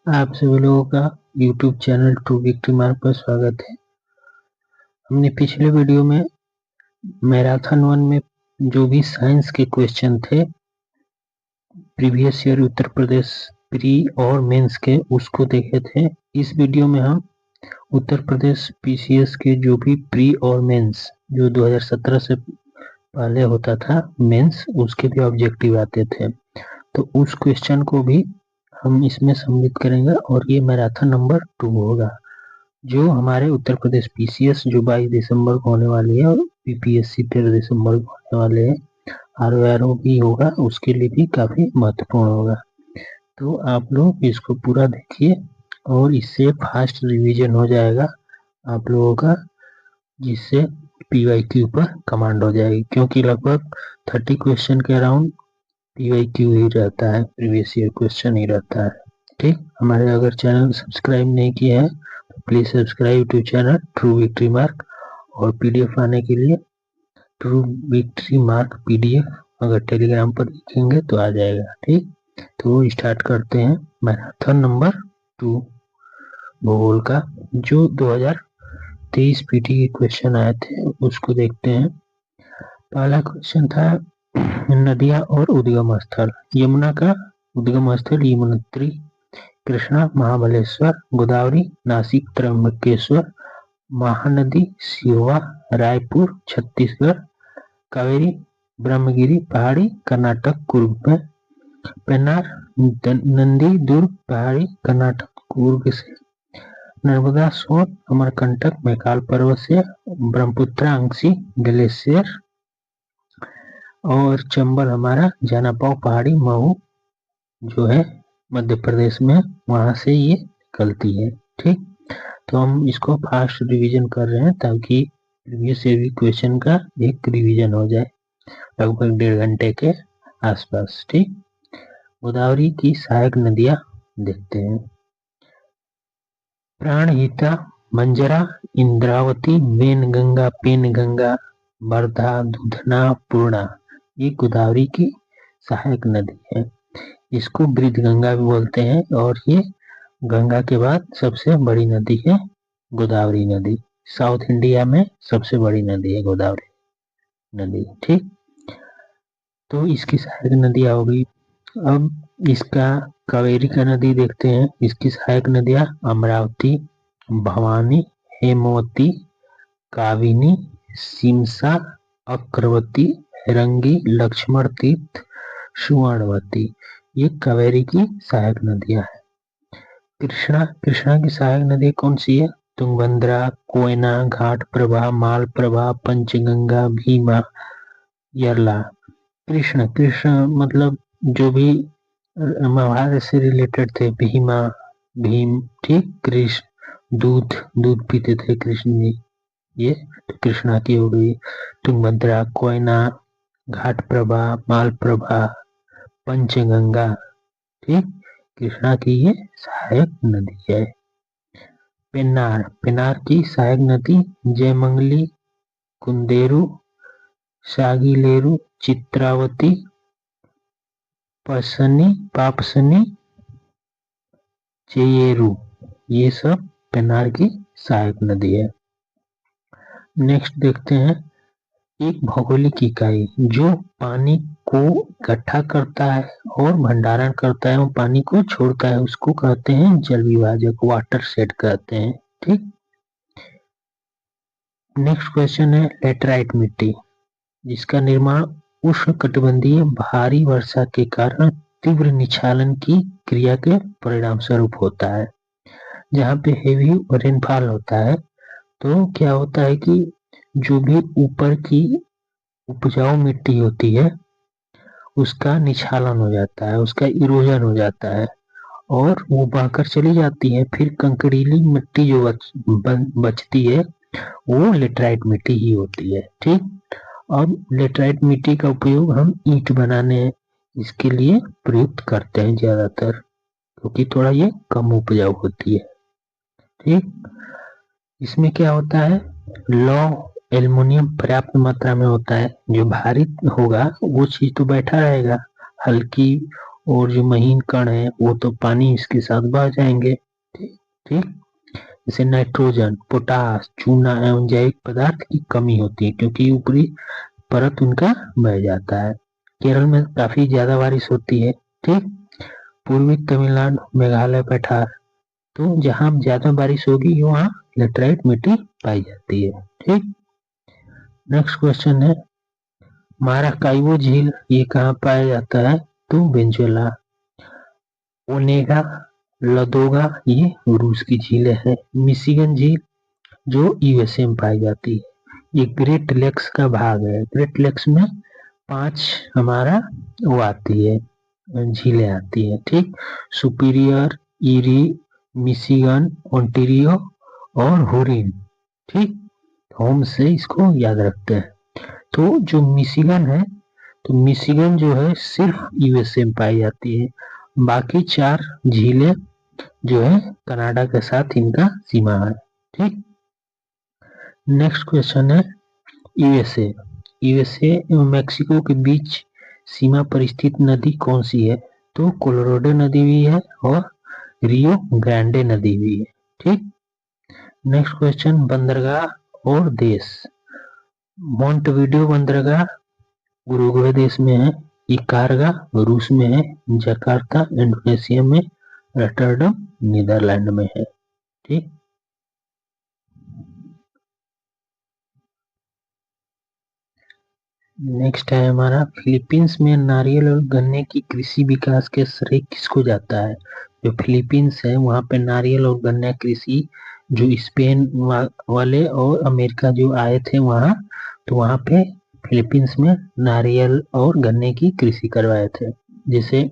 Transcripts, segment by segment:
आप सभी लोगों का YouTube channel True Victory mark पर स्वागत है। हमने पिछले वीडियो में मैराथन 1 में जो भी साइंस के क्वेश्चन थे previous year Uttar Pradesh pre और मेंस के उसको देखे थे। इस वीडियो में हम उत्तर प्रदेश PCS के जो भी प्री और मेंस जो 2017 से पहले होता था मेंस उसके भी ऑब्जेक्टिव आते थे, तो उस क्वेश्चन को भी हम इसमें सम्मिलित करेंगे और ये मैराथन नंबर 2 होगा जो हमारे उत्तर प्रदेश PCS जो 22 दिसंबर को होने वाली है और PPSC 13 दिसंबर को होने वाले हैं। RO भी होगा, उसके लिए भी काफी महत्वपूर्ण होगा। तो आप लोग इसको पूरा देखिए और इससे फास्ट रिवीजन हो जाएगा आप लोगों का, जिससे PYQ पर कमांड हो जाएगी, क्योंकि लगभग 30 क्वेश्चन के अराउंड PYQ ही रहता है, प्रीवियस ईयर क्वेश्चन ही रहता है। ठीक, हमारे अगर चैनल सब्सक्राइब नहीं किए हैं तो please subscribe to channel True Victory Mark, और PDF आने के लिए ट्रू विक्ट्री मार्क PDF अगर टेलीग्राम पर लिखेंगे तो आ जाएगा। ठीक, तो स्टार्ट करते हैं मैराथन नंबर 2 भूगोल का, जो 2023 PT के क्वेश्चन आए थे उसको देखते हैं। पहला क्वेश्चन था नदियां और उद्गम स्थल। यमुना का उद्गम स्थल यमुनोत्री, कृष्णा महाबलेश्वर, गोदावरी नासिक त्र्यंबकेश्वर, महानदी सिहोवा रायपुर छत्तीसगढ़, कावेरी ब्रह्मगिरी पहाड़ी कर्नाटक कुर्ग में, पेन्नार नंदी दुर्ग पहाड़ी कर्नाटक कुर्ग से, नर्मदा सोन अमरकंटक मैकाल पर्वत से, ब्रह्मपुत्रा अंशी ग्लेशियर, और चंबल हमारा जानापाव पहाड़ी महू जो है मध्य प्रदेश में, वहां से ये निकलती है। ठीक, तो हम इसको फास्ट रिवीजन कर रहे हैं ताकि प्रीवियस ईयर क्वेश्चन का एक रिवीजन हो जाए लगभग 1.5 घंटे के आसपास। ठीक, गोदावरी की सहायक नदियां देखते हैं। प्राणहिता, मंजरा, इंद्रावती, वेनगंगा, पेनगंगा, वर्धा, दूधना, पूर्णा, ये गोदावरी की सहायक नदी है। इसको बृहदगंगा भी बोलते हैं और ये गंगा के बाद सबसे बड़ी नदी है गोदावरी नदी। साउथ इंडिया में सबसे बड़ी नदी है गोदावरी नदी। ठीक, तो इसकी सहायक नदियां हो गई। अब इसका कावेरी का नदी देखते हैं। इसकी सहायक नदियां अमरावती, भवानी, हेमवती, काविनी, सिमसा, अक्रवती, रंगी, लक्ष्मण तीर्थ, सुवर्णवती, ये कावेरी की सहायक नदियां हैं। कृष्णा की सहायक नदी कौन सी है? तुंगभद्रा, कोयना, घाट प्रभा, माल प्रभा, पंचगंगा, भीमा, यरला। कृष्ण मतलब जो भी महाभारत से रिलेटेड थे, भीमा भीम, ठीक, कृष्ण दूध पीते थे कृष्ण जी, ये कृष्णा की हो गई। तुंगभद्रा, कोयना, घाट प्रभा, माल प्रभा, पंचगंगा, ठीक, कृष्णा की ये सहायक नदी है। पेन्नार की सहायक नदी जयमंगली, कुंदेरु, सागिलेरु, चित्रावती, पापसनी, चेयेरू, ये सब पेन्नार की सहायक नदी है। नेक्स्ट देखते हैं एक भौगोलिक इकाई जो पानी को इकट्ठा करता है और भंडारण करता है और पानी को छोड़ता है, उसको कहते हैं जल विभाजक, वाटर शेड कहते हैं। ठीक, नेक्स्ट क्वेश्चन है लेटराइट मिट्टी, जिसका निर्माण उष्णकटिबंधीय भारी वर्षा के कारण तीव्र निक्षालन की क्रिया के परिणाम स्वरूप होता है। जहाँ पे हेवी रेनफॉल होता है तो क्या होता है कि जो भी ऊपर की उपजाऊ मिट्टी होती है उसका निक्षालन हो जाता है, उसका इरोजन हो जाता है और वो बहकर चली जाती है। फिर कंकड़ीली मिट्टी जो बचती है वो लेटराइट मिट्टी ही होती है। ठीक, अब लेटराइट मिट्टी का उपयोग हम ईंट बनाने इसके लिए प्रयुक्त करते हैं ज्यादातर, क्योंकि थोड़ा ये कम उपजाऊ होती है। ठीक, इसमें क्या होता है, लौ एल्युमिनियम पर्याप्त मात्रा में होता है। जो भारी होगा वो चीज तो बैठा रहेगा, हल्की और जो महीन कण है वो तो पानी इसके साथ बह जाएंगे। ठीक, जैसे नाइट्रोजन, पोटास, चूना एवं जैविक पदार्थ की कमी होती है क्योंकि ऊपरी परत उनका बह जाता है। केरल में काफी ज्यादा बारिश होती है। ठीक, पूर्वी तमिलनाडु, मेघालय, पठार, तो जहाँ ज्यादा बारिश होगी वहाँ लेटराइट मिट्टी पाई जाती है। ठीक, नेक्स्ट क्वेश्चन है माराकाइबो झील, ये कहाँ पाया जाता है? तो वेनेजुएला। ओनेगा, लदोगा, ये रूस की झीलें हैं। मिशिगन झील जो यूएसए में पाई जाती है। ये ग्रेट लेक्स का भाग है। ग्रेट लेक्स में 5 हमारा वो आती है, झीलें आती है। ठीक, सुपीरियर, ईरी, मिशिगन, ओंटारियो और हुरिन। ठीक, होम से इसको याद रखते हैं। तो जो मिशिगन है, तो मिशिगन जो है सिर्फ यूएसए में पाई जाती है। बाकी 4 झीलें जो है कनाडा के साथ इनका सीमा है। ठीक, नेक्स्ट क्वेश्चन है यूएसए। यूएसए एवं मैक्सिको के बीच सीमा पर स्थित नदी कौन सी है? तो कोलोराडो नदी भी है और रियो ग्रांडे नदी भी है। ठीक, नेक्स्ट क्वेश्चन बंदरगाह और देश। मोंटवीडियो बंदरगाह उरुग्वे देश में है। इकारगा रूस में है। जकार्ता इंडोनेशिया में। रॉटरडम नीदरलैंड में है। ठीक, नेक्स्ट है हमारा फिलीपींस में नारियल और गन्ने की कृषि विकास के श्रेय किसको जाता है? जो फिलीपींस है वहाँ पे नारियल और गन्ना कृषि जो स्पेन वाले और अमेरिका जो आए थे वहाँ, तो वहाँ पे फिलीपींस में नारियल और गन्ने की कृषि करवाए थे। जैसे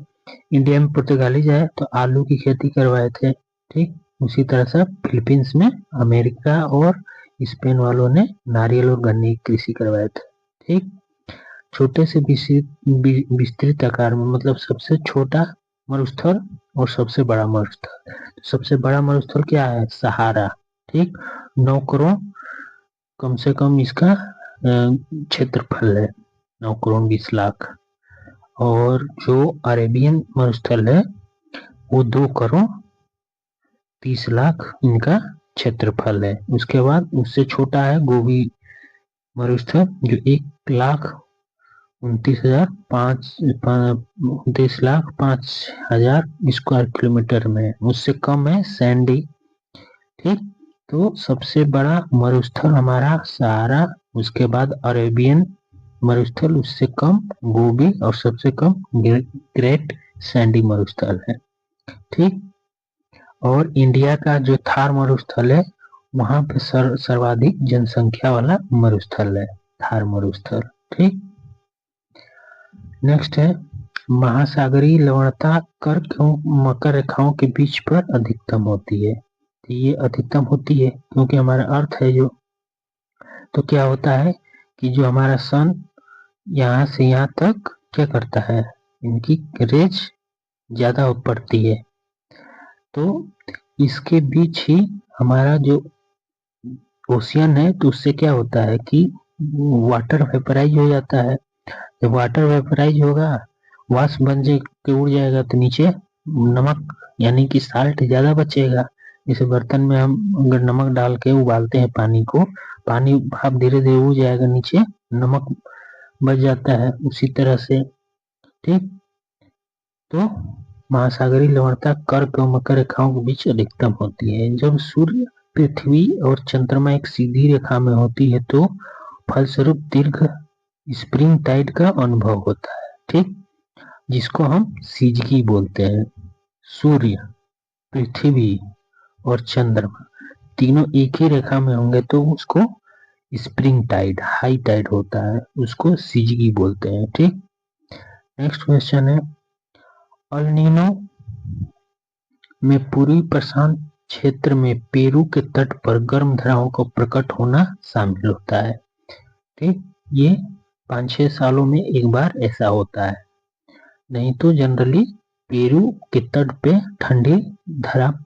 इंडिया में पुर्तगाली आए तो आलू की खेती करवाए थे। ठीक, उसी तरह से फिलीपींस में अमेरिका और स्पेन वालों ने नारियल और गन्ने की कृषि करवाए थे। ठीक, छोटे से विस्तृत आकार में, मतलब सबसे छोटा मरुस्थल और सबसे बड़ा मरुस्थल। सबसे बड़ा मरुस्थल क्या है? सहारा। ठीक, 9 करोड़ कम से कम इसका क्षेत्रफल है, 9 करोड़ 20 लाख। और जो अरेबियन मरुस्थल है वो 2 करोड़ 30 लाख इनका क्षेत्रफल है। उसके बाद उससे छोटा है गोबी मरुस्थल जो 29,05,000 स्क्वायर किलोमीटर में है। उससे कम है सैंडी। ठीक, तो सबसे बड़ा मरुस्थल हमारा सहारा, उसके बाद अरेबियन मरुस्थल, उससे कम गोबी और सबसे कम ग्रेट सैंडी मरुस्थल है। ठीक, और इंडिया का जो थार मरुस्थल है वहां पे सर्वाधिक जनसंख्या वाला मरुस्थल है थार मरुस्थल। ठीक, नेक्स्ट है महासागरीय लवणता कर्क एवं मकर रेखाओं के बीच पर अधिकतम होती है। तो ये अधिकतम होती है क्योंकि हमारा अर्थ है जो, तो क्या होता है कि जो हमारा सन यहाँ से यहाँ तक क्या करता है, इनकी रेज ज्यादा पड़ती है, तो इसके बीच ही हमारा जो ओशियन है, तो उससे क्या होता है कि वाटर वेपराइज हो जाता है। जब वाटर वेपराइज होगा, वाष्प बन के उड़ जाएगा तो नीचे नमक यानी कि साल्ट ज्यादा बचेगा। इस बर्तन में हम अगर नमक डाल के उबालते हैं पानी को, पानी भाप धीरे धीरे उड़ जाएगा, नीचे नमक बच जाता है उसी तरह से। ठीक, तो महासागरीय लवणता कर्क और मकर रेखाओं के बीच अधिकतम होती है। जब सूर्य, पृथ्वी और चंद्रमा एक सीधी रेखा में होती है तो फलस्वरूप दीर्घ स्प्रिंग टाइड का अनुभव होता है। ठीक, जिसको हम सिजगी बोलते हैं। सूर्य, पृथ्वी और चंद्रमा तीनों एक ही रेखा में होंगे तो उसको स्प्रिंग टाइड, हाई टाइड होता है, उसको सिजगी बोलते हैं। ठीक, नेक्स्ट क्वेश्चन है अल नीनो में पूर्वी प्रशांत क्षेत्र में पेरू के तट पर गर्म धाराओं का प्रकट होना शामिल होता है। ठीक, ये 5-6 सालों में एक बार ऐसा होता है, नहीं तो जनरली पेरू के तट पे ठंडी धारा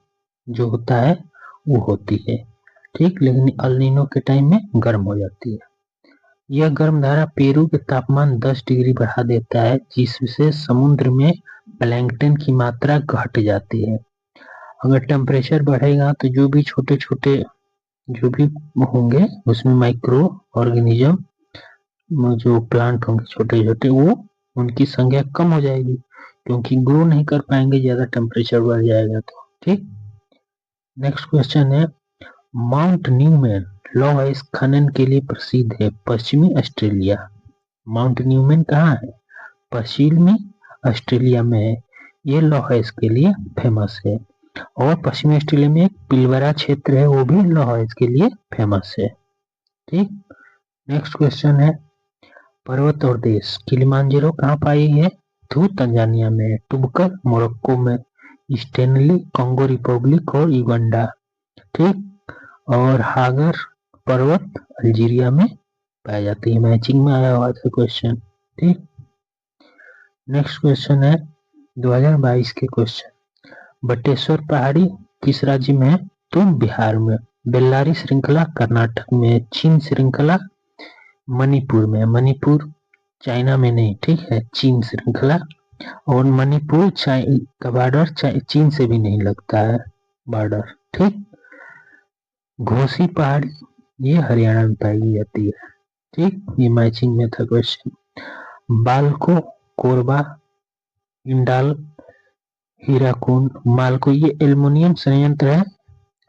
जो होता है वो होती है। ठीक, लेकिन अल नीनो के टाइम में गर्म हो जाती है। यह गर्म धारा पेरू के तापमान 10 डिग्री बढ़ा देता है, जिससे समुद्र में प्लैंकटन की मात्रा घट जाती है। अगर टेम्परेचर बढ़ेगा तो जो भी छोटे छोटे जो भी होंगे उसमें माइक्रो ऑर्गेनिज्म जो प्लांट होंगे छोटे छोटे वो उनकी संख्या कम हो जाएगी क्योंकि ग्रो नहीं कर पाएंगे, ज्यादा टेम्परेचर बढ़ जाएगा तो। ठीक, नेक्स्ट क्वेश्चन है माउंट न्यूमैन लौह अयस्क खनन के लिए प्रसिद्ध है पश्चिमी ऑस्ट्रेलिया। माउंट न्यूमैन कहाँ है? पश्चिमी ऑस्ट्रेलिया में है। ये लौह अयस्क के लिए फेमस है। और पश्चिमी ऑस्ट्रेलिया में एक पिलबरा क्षेत्र है वो भी लौह अयस्क के लिए फेमस है। ठीक, नेक्स्ट क्वेश्चन है पर्वत और देश। किलिमांजारो कहाँ पाई है? तो तंजानिया में, टुबकर मोरक्को में, स्टेनली कांगो रिपब्लिक और युगांडा। ठीक, और हागर पर्वत अल्जीरिया में पाई जाती है। मैचिंग में आया हुआ था क्वेश्चन। ठीक, नेक्स्ट क्वेश्चन है 2022 के क्वेश्चन। बटेश्वर पहाड़ी किस राज्य में है? तो बिहार में। बेल्लारी श्रृंखला कर्नाटक में। चीन श्रृंखला मणिपुर में। मणिपुर चाइना में नहीं, ठीक है, चीन श्रृंखला। और मणिपुर का बॉर्डर चीन से भी नहीं लगता है बॉर्डर। ठीक, घोसी पहाड़ी ये हरियाणा में पाई जाती है। ठीक, ये मैचिंग में था क्वेश्चन। बालको कोरबा इंडाल हीराकुंड मालको ये एल्युमिनियम संयंत्र है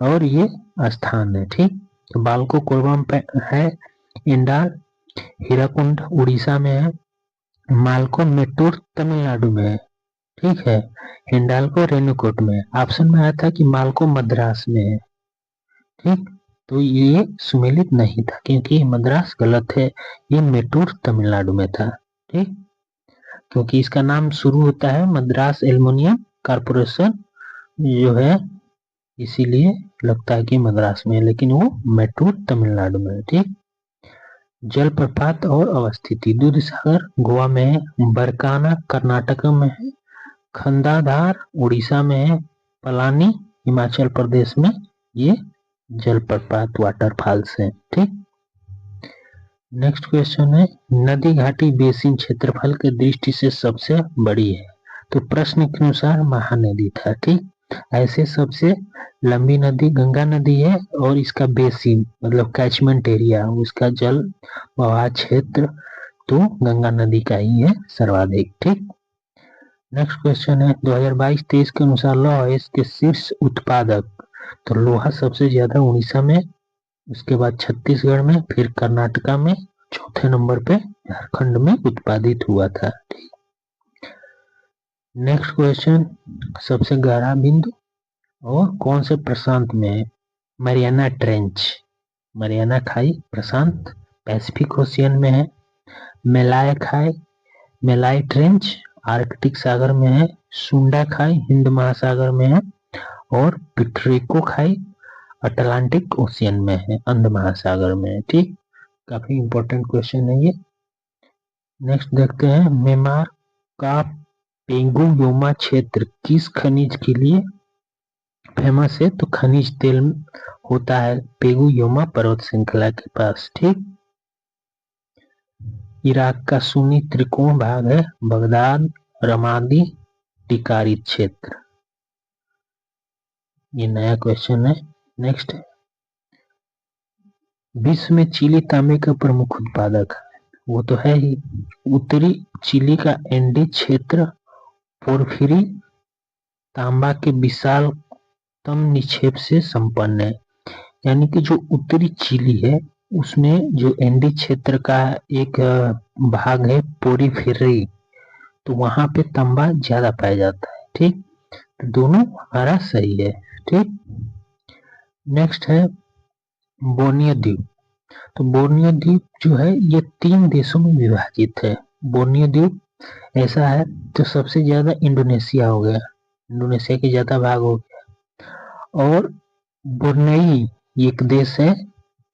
और ये स्थान है। ठीक, तो बालको कोरबा में है, इंडाल हीराकुंड उड़ीसा में है, मालको मेट्टूर तमिलनाडु में है। ठीक है, हिंडाल्को रेणुकूट में है। ऑप्शन में आया था कि मालको मद्रास में है। ठीक, तो ये सुमेलित नहीं था क्योंकि मद्रास गलत है, ये मेट्टूर तमिलनाडु में था। ठीक, क्योंकि इसका नाम शुरू होता है मद्रास एल्युमिनियम कारपोरेशन जो है, इसीलिए लगता है कि मद्रास में है, लेकिन वो मेट्टूर तमिलनाडु में है। ठीक, जलप्रपात और अवस्थिति। दूधसागर गोवा में है, बरकाना कर्नाटक में है, खंडाधार उड़ीसा में है, पलानी हिमाचल प्रदेश में ये जलप्रपात वाटरफॉल्स है। ठीक, नेक्स्ट क्वेश्चन है नदी घाटी बेसिन क्षेत्रफल की दृष्टि से सबसे बड़ी है। तो प्रश्न के अनुसार महानदी था। ठीक, ऐसे सबसे लंबी नदी गंगा नदी है और इसका बेसिन मतलब कैचमेंट एरिया उसका जल बहाव क्षेत्र तो गंगा नदी का ही है सर्वाधिक। ठीक, नेक्स्ट क्वेश्चन है 2022-23 के अनुसार लौह अयस्क के शीर्ष उत्पादक। तो लोहा सबसे ज्यादा उड़ीसा में, उसके बाद छत्तीसगढ़ में, फिर कर्नाटका में, चौथे नंबर पे झारखंड में उत्पादित हुआ था। नेक्स्ट क्वेश्चन सबसे गहरा बिंदु और कौन से प्रशांत में है? मरियाना ट्रेंच, मरियाना खाई प्रशांत पैसिफिक ओशियन में है। मेलाय खाई मेलाई ट्रेंच आर्कटिक सागर में है। सुंडा खाई हिंद महासागर में है और पिट्रिको खाई अटलांटिक ओशियन में है, अंध महासागर में है। ठीक, काफी इंपॉर्टेंट क्वेश्चन है ये। नेक्स्ट देखते हैं म्यांमार का पेंगुयोमा क्षेत्र किस खनिज के लिए फेमस है? तो खनिज तेल होता है पेंगुयोमा पर्वत श्रृंखला के पास। ठीक, इराक का सुन्नी त्रिकोण भाग है बगदाद रमादी टिकारित क्षेत्र। ये नया क्वेश्चन है। नेक्स्ट विश्व में चिली तांबे का प्रमुख उत्पादक है, वो तो है ही। उत्तरी चिली का एंडी क्षेत्र पोर्फिरी तांबा के विशालतम निक्षेप से संपन्न है। यानी कि जो उत्तरी चिली है उसमें जो एंडी क्षेत्र का एक भाग है पोरिफेरी, तो वहां पे तांबा ज्यादा पाया जाता है। ठीक, तो दोनों हमारा सही है। ठीक, नेक्स्ट है बोर्नियो द्वीप। तो बोर्नियो द्वीप जो है ये 3 देशों में विभाजित है। बोर्नियो द्वीप ऐसा है तो सबसे ज्यादा इंडोनेशिया हो गया, इंडोनेशिया के ज्यादा भाग हो गया। और बोर्नेई एक देश है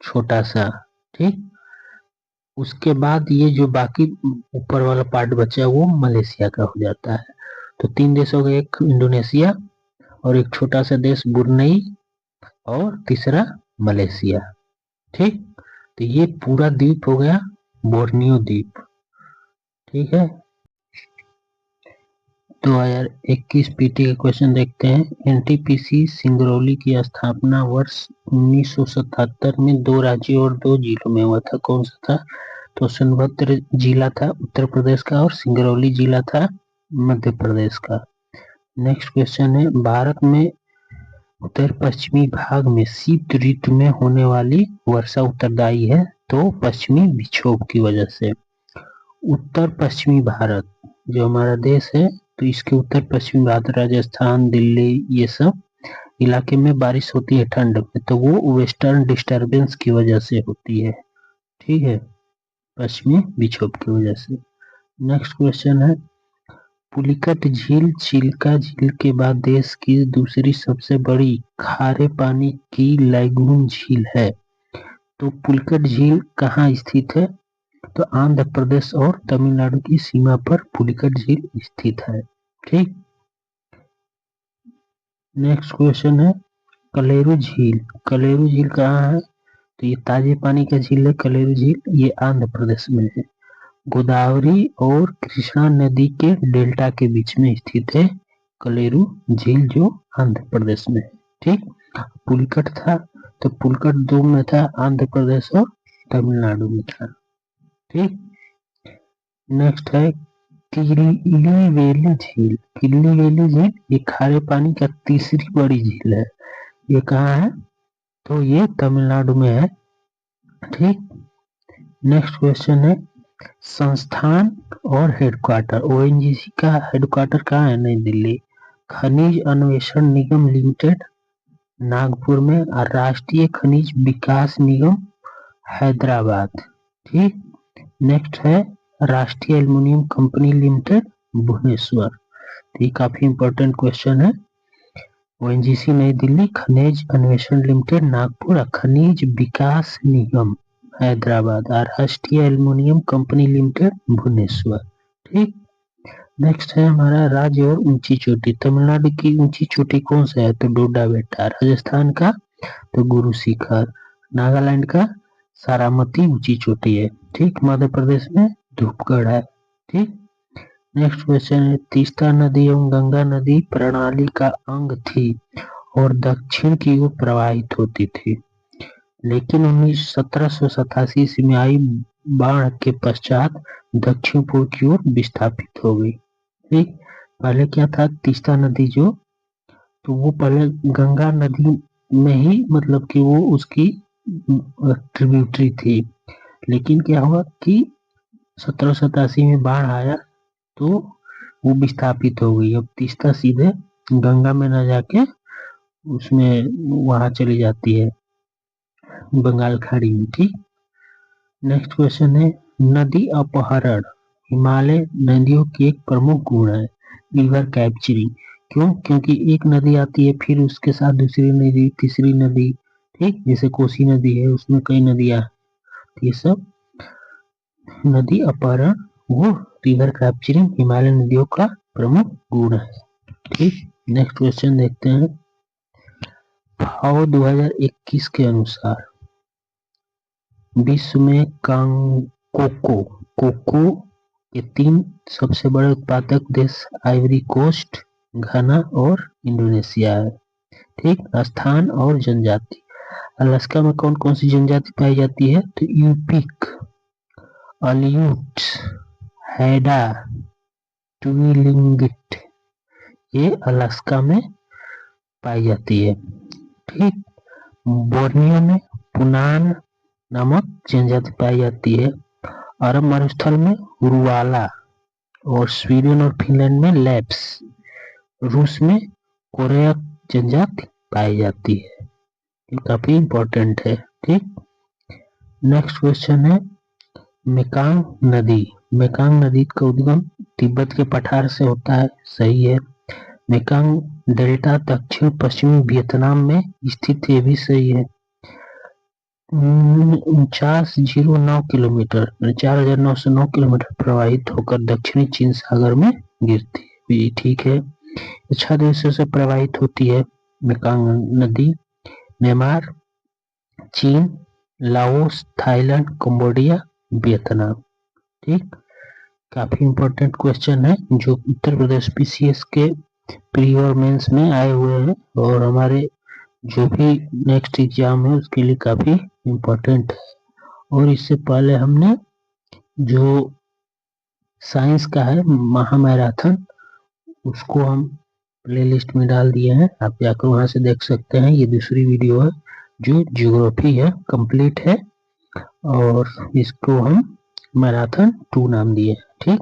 छोटा सा। ठीक, उसके बाद ये जो बाकी ऊपर वाला पार्ट बचा वो मलेशिया का हो जाता है। तो 3 देश हो गए, एक इंडोनेशिया और एक छोटा सा देश बुर्नई और तीसरा मलेशिया। ठीक, तो ये पूरा द्वीप हो गया बोर्नियो द्वीप। ठीक है, 2021 पीटी के क्वेश्चन देखते हैं। एनटीपीसी सिंगरौली की स्थापना वर्ष 1977 में 2 राज्यों और 2 जिलों में हुआ था। कौन सा था? तो सोनभद्र जिला था उत्तर प्रदेश का और सिंगरौली जिला था मध्य प्रदेश का। नेक्स्ट क्वेश्चन है, भारत में उत्तर पश्चिमी भाग में शीत ऋतु में होने वाली वर्षा उत्तरदायी है तो पश्चिमी विक्षोभ की वजह से। उत्तर पश्चिमी भारत जो हमारा देश है, तो इसके उत्तर पश्चिमी भारत राजस्थान, दिल्ली, ये सब इलाके में बारिश होती है ठंड में, तो वो वेस्टर्न डिस्टर्बेंस की वजह से होती है। ठीक है, पश्चिमी विक्षोभ की वजह से। नेक्स्ट क्वेश्चन है, पुलिकट झील चिल्का झील के बाद देश की दूसरी सबसे बड़ी खारे पानी की लैगून झील है। तो पुलिकट झील कहाँ स्थित है? तो आंध्र प्रदेश और तमिलनाडु की सीमा पर पुलिकट झील स्थित है। ठीक। नेक्स्ट क्वेश्चन है, कलेरू झील। कलेरू झील कहाँ है? तो ये ताजे पानी का झील है कलेरू झील, ये आंध्र प्रदेश में है। गोदावरी और कृष्णा नदी के डेल्टा के बीच में स्थित है कलेरू झील जो आंध्र प्रदेश में है। ठीक। पुलिकट था, तो पुलिकट 2 में था, आंध्र प्रदेश और तमिलनाडु में था। ठीक। नेक्स्ट है किल्लीवेली झील। किल्लीवेली झील ये खारे पानी का तीसरी बड़ी झील है। ये कहाँ है? तो ये तमिलनाडु में है। ठीक। नेक्स्ट क्वेश्चन है, संस्थान और हेडक्वार्टर। ओएनजीसी का हेडक्वार्टर कहाँ है? नई दिल्ली। खनिज अन्वेषण निगम लिमिटेड नागपुर में और राष्ट्रीय खनिज विकास निगम हैदराबाद। ठीक। नेक्स्ट है, राष्ट्रीय एल्युमिनियम कंपनी लिमिटेड भुवनेश्वर। ये काफी इंपॉर्टेंट क्वेश्चन है। ओएनजीसी नई दिल्ली, खनिज अन्वेषण लिमिटेड नागपुर, खनिज विकास निगम हैदराबाद और राष्ट्रीय एल्युमिनियम कंपनी लिमिटेड भुवनेश्वर। ठीक। नेक्स्ट है हमारा राज्य और ऊंची चोटी। तमिलनाडु की ऊंची चोटी कौन सा है? तो डोडा बेट्टा। राजस्थान का तो गुरु शिखर। नागालैंड का सारामती ऊंची चोटी है। ठीक। मध्य प्रदेश में धूपगढ़ है। ठीक। नेक्स्ट क्वेश्चन है, तीस्ता नदी एवं गंगा नदी प्रणाली का अंग थी और दक्षिण की ओर प्रवाहित होती थी, लेकिन 1787 ईस्वी में आई बाढ़ के पश्चात दक्षिण पूर्व की ओर विस्थापित हो गई। ठीक। पहले क्या था, तीस्ता नदी जो, तो वो पहले गंगा नदी में ही मतलब कि वो उसकी ट्रिब्यूटरी थी, लेकिन क्या हुआ कि 1787 में बाढ़ आया तो वो विस्थापित हो गई। अब तीस्ता सीधे गंगा में न जाके उसमें वहां चली जाती है बंगाल खाड़ी में। ठीक। नेक्स्ट क्वेश्चन है, नदी अपहरण हिमालय नदियों की एक प्रमुख गुण है। River capturing. क्यों? क्योंकि एक नदी आती है फिर उसके साथ दूसरी नदी, तीसरी नदी। ठीक। जैसे कोसी नदी है, उसमें कई नदियां, ये सब नदी अपहरण वो रिवर कैप्चरिंग हिमालय नदियों का प्रमुख गुण है। ठीक। नेक्स्ट क्वेश्चन देखते हैं, फाओ 2021 के अनुसार विश्व में कोको के 3 सबसे बड़े उत्पादक देश आइवरी कोस्ट, घाना और इंडोनेशिया है। ठीक। स्थान और जनजाति। अलास्का में कौन कौन सी जनजाति पाई जाती है? तो यूपिक, अलियूट, हैडा, ट्विलिंगिट, ये अलास्का में पाई जाती है। ठीक। बोर्नियो में पुनान नामक जनजाति पाई जाती है। अरब मरुस्थल में उरुवाला और स्वीडन और फिनलैंड में लैप्स। रूस में कोरैक जनजाति पाई जाती है। ये काफी इंपॉर्टेंट है। ठीक। नेक्स्ट क्वेश्चन है, मेकांग नदी। मेकांग नदी का उद्गम तिब्बत के पठार से होता है। सही है। मेकांग डेल्टा दक्षिण पश्चिमी वियतनाम में स्थित, ये भी सही है। 4909 किलोमीटर 4909 किलोमीटर प्रवाहित होकर दक्षिणी चीन सागर में गिरती है। ये ठीक है। 6 देशों से प्रवाहित होती है मेकांग नदी। म्यांमार, चीन, लाओस, थाईलैंड, कंबोडिया, वियतनाम। ठीक। काफी इम्पोर्टेंट क्वेश्चन है जो उत्तर प्रदेश पीसीएस के प्री और मेंस में आए हुए हैं और हमारे जो भी नेक्स्ट एग्जाम है उसके लिए काफी इम्पोर्टेंट है। और इससे पहले हमने जो साइंस का है महामैराथन उसको हम प्लेलिस्ट में डाल दिए हैं, आप जाकर वहां से देख सकते हैं। ये दूसरी वीडियो है जो ज्योग्राफी है, कंप्लीट है और इसको हम मैराथन 2 नाम दिए। ठीक,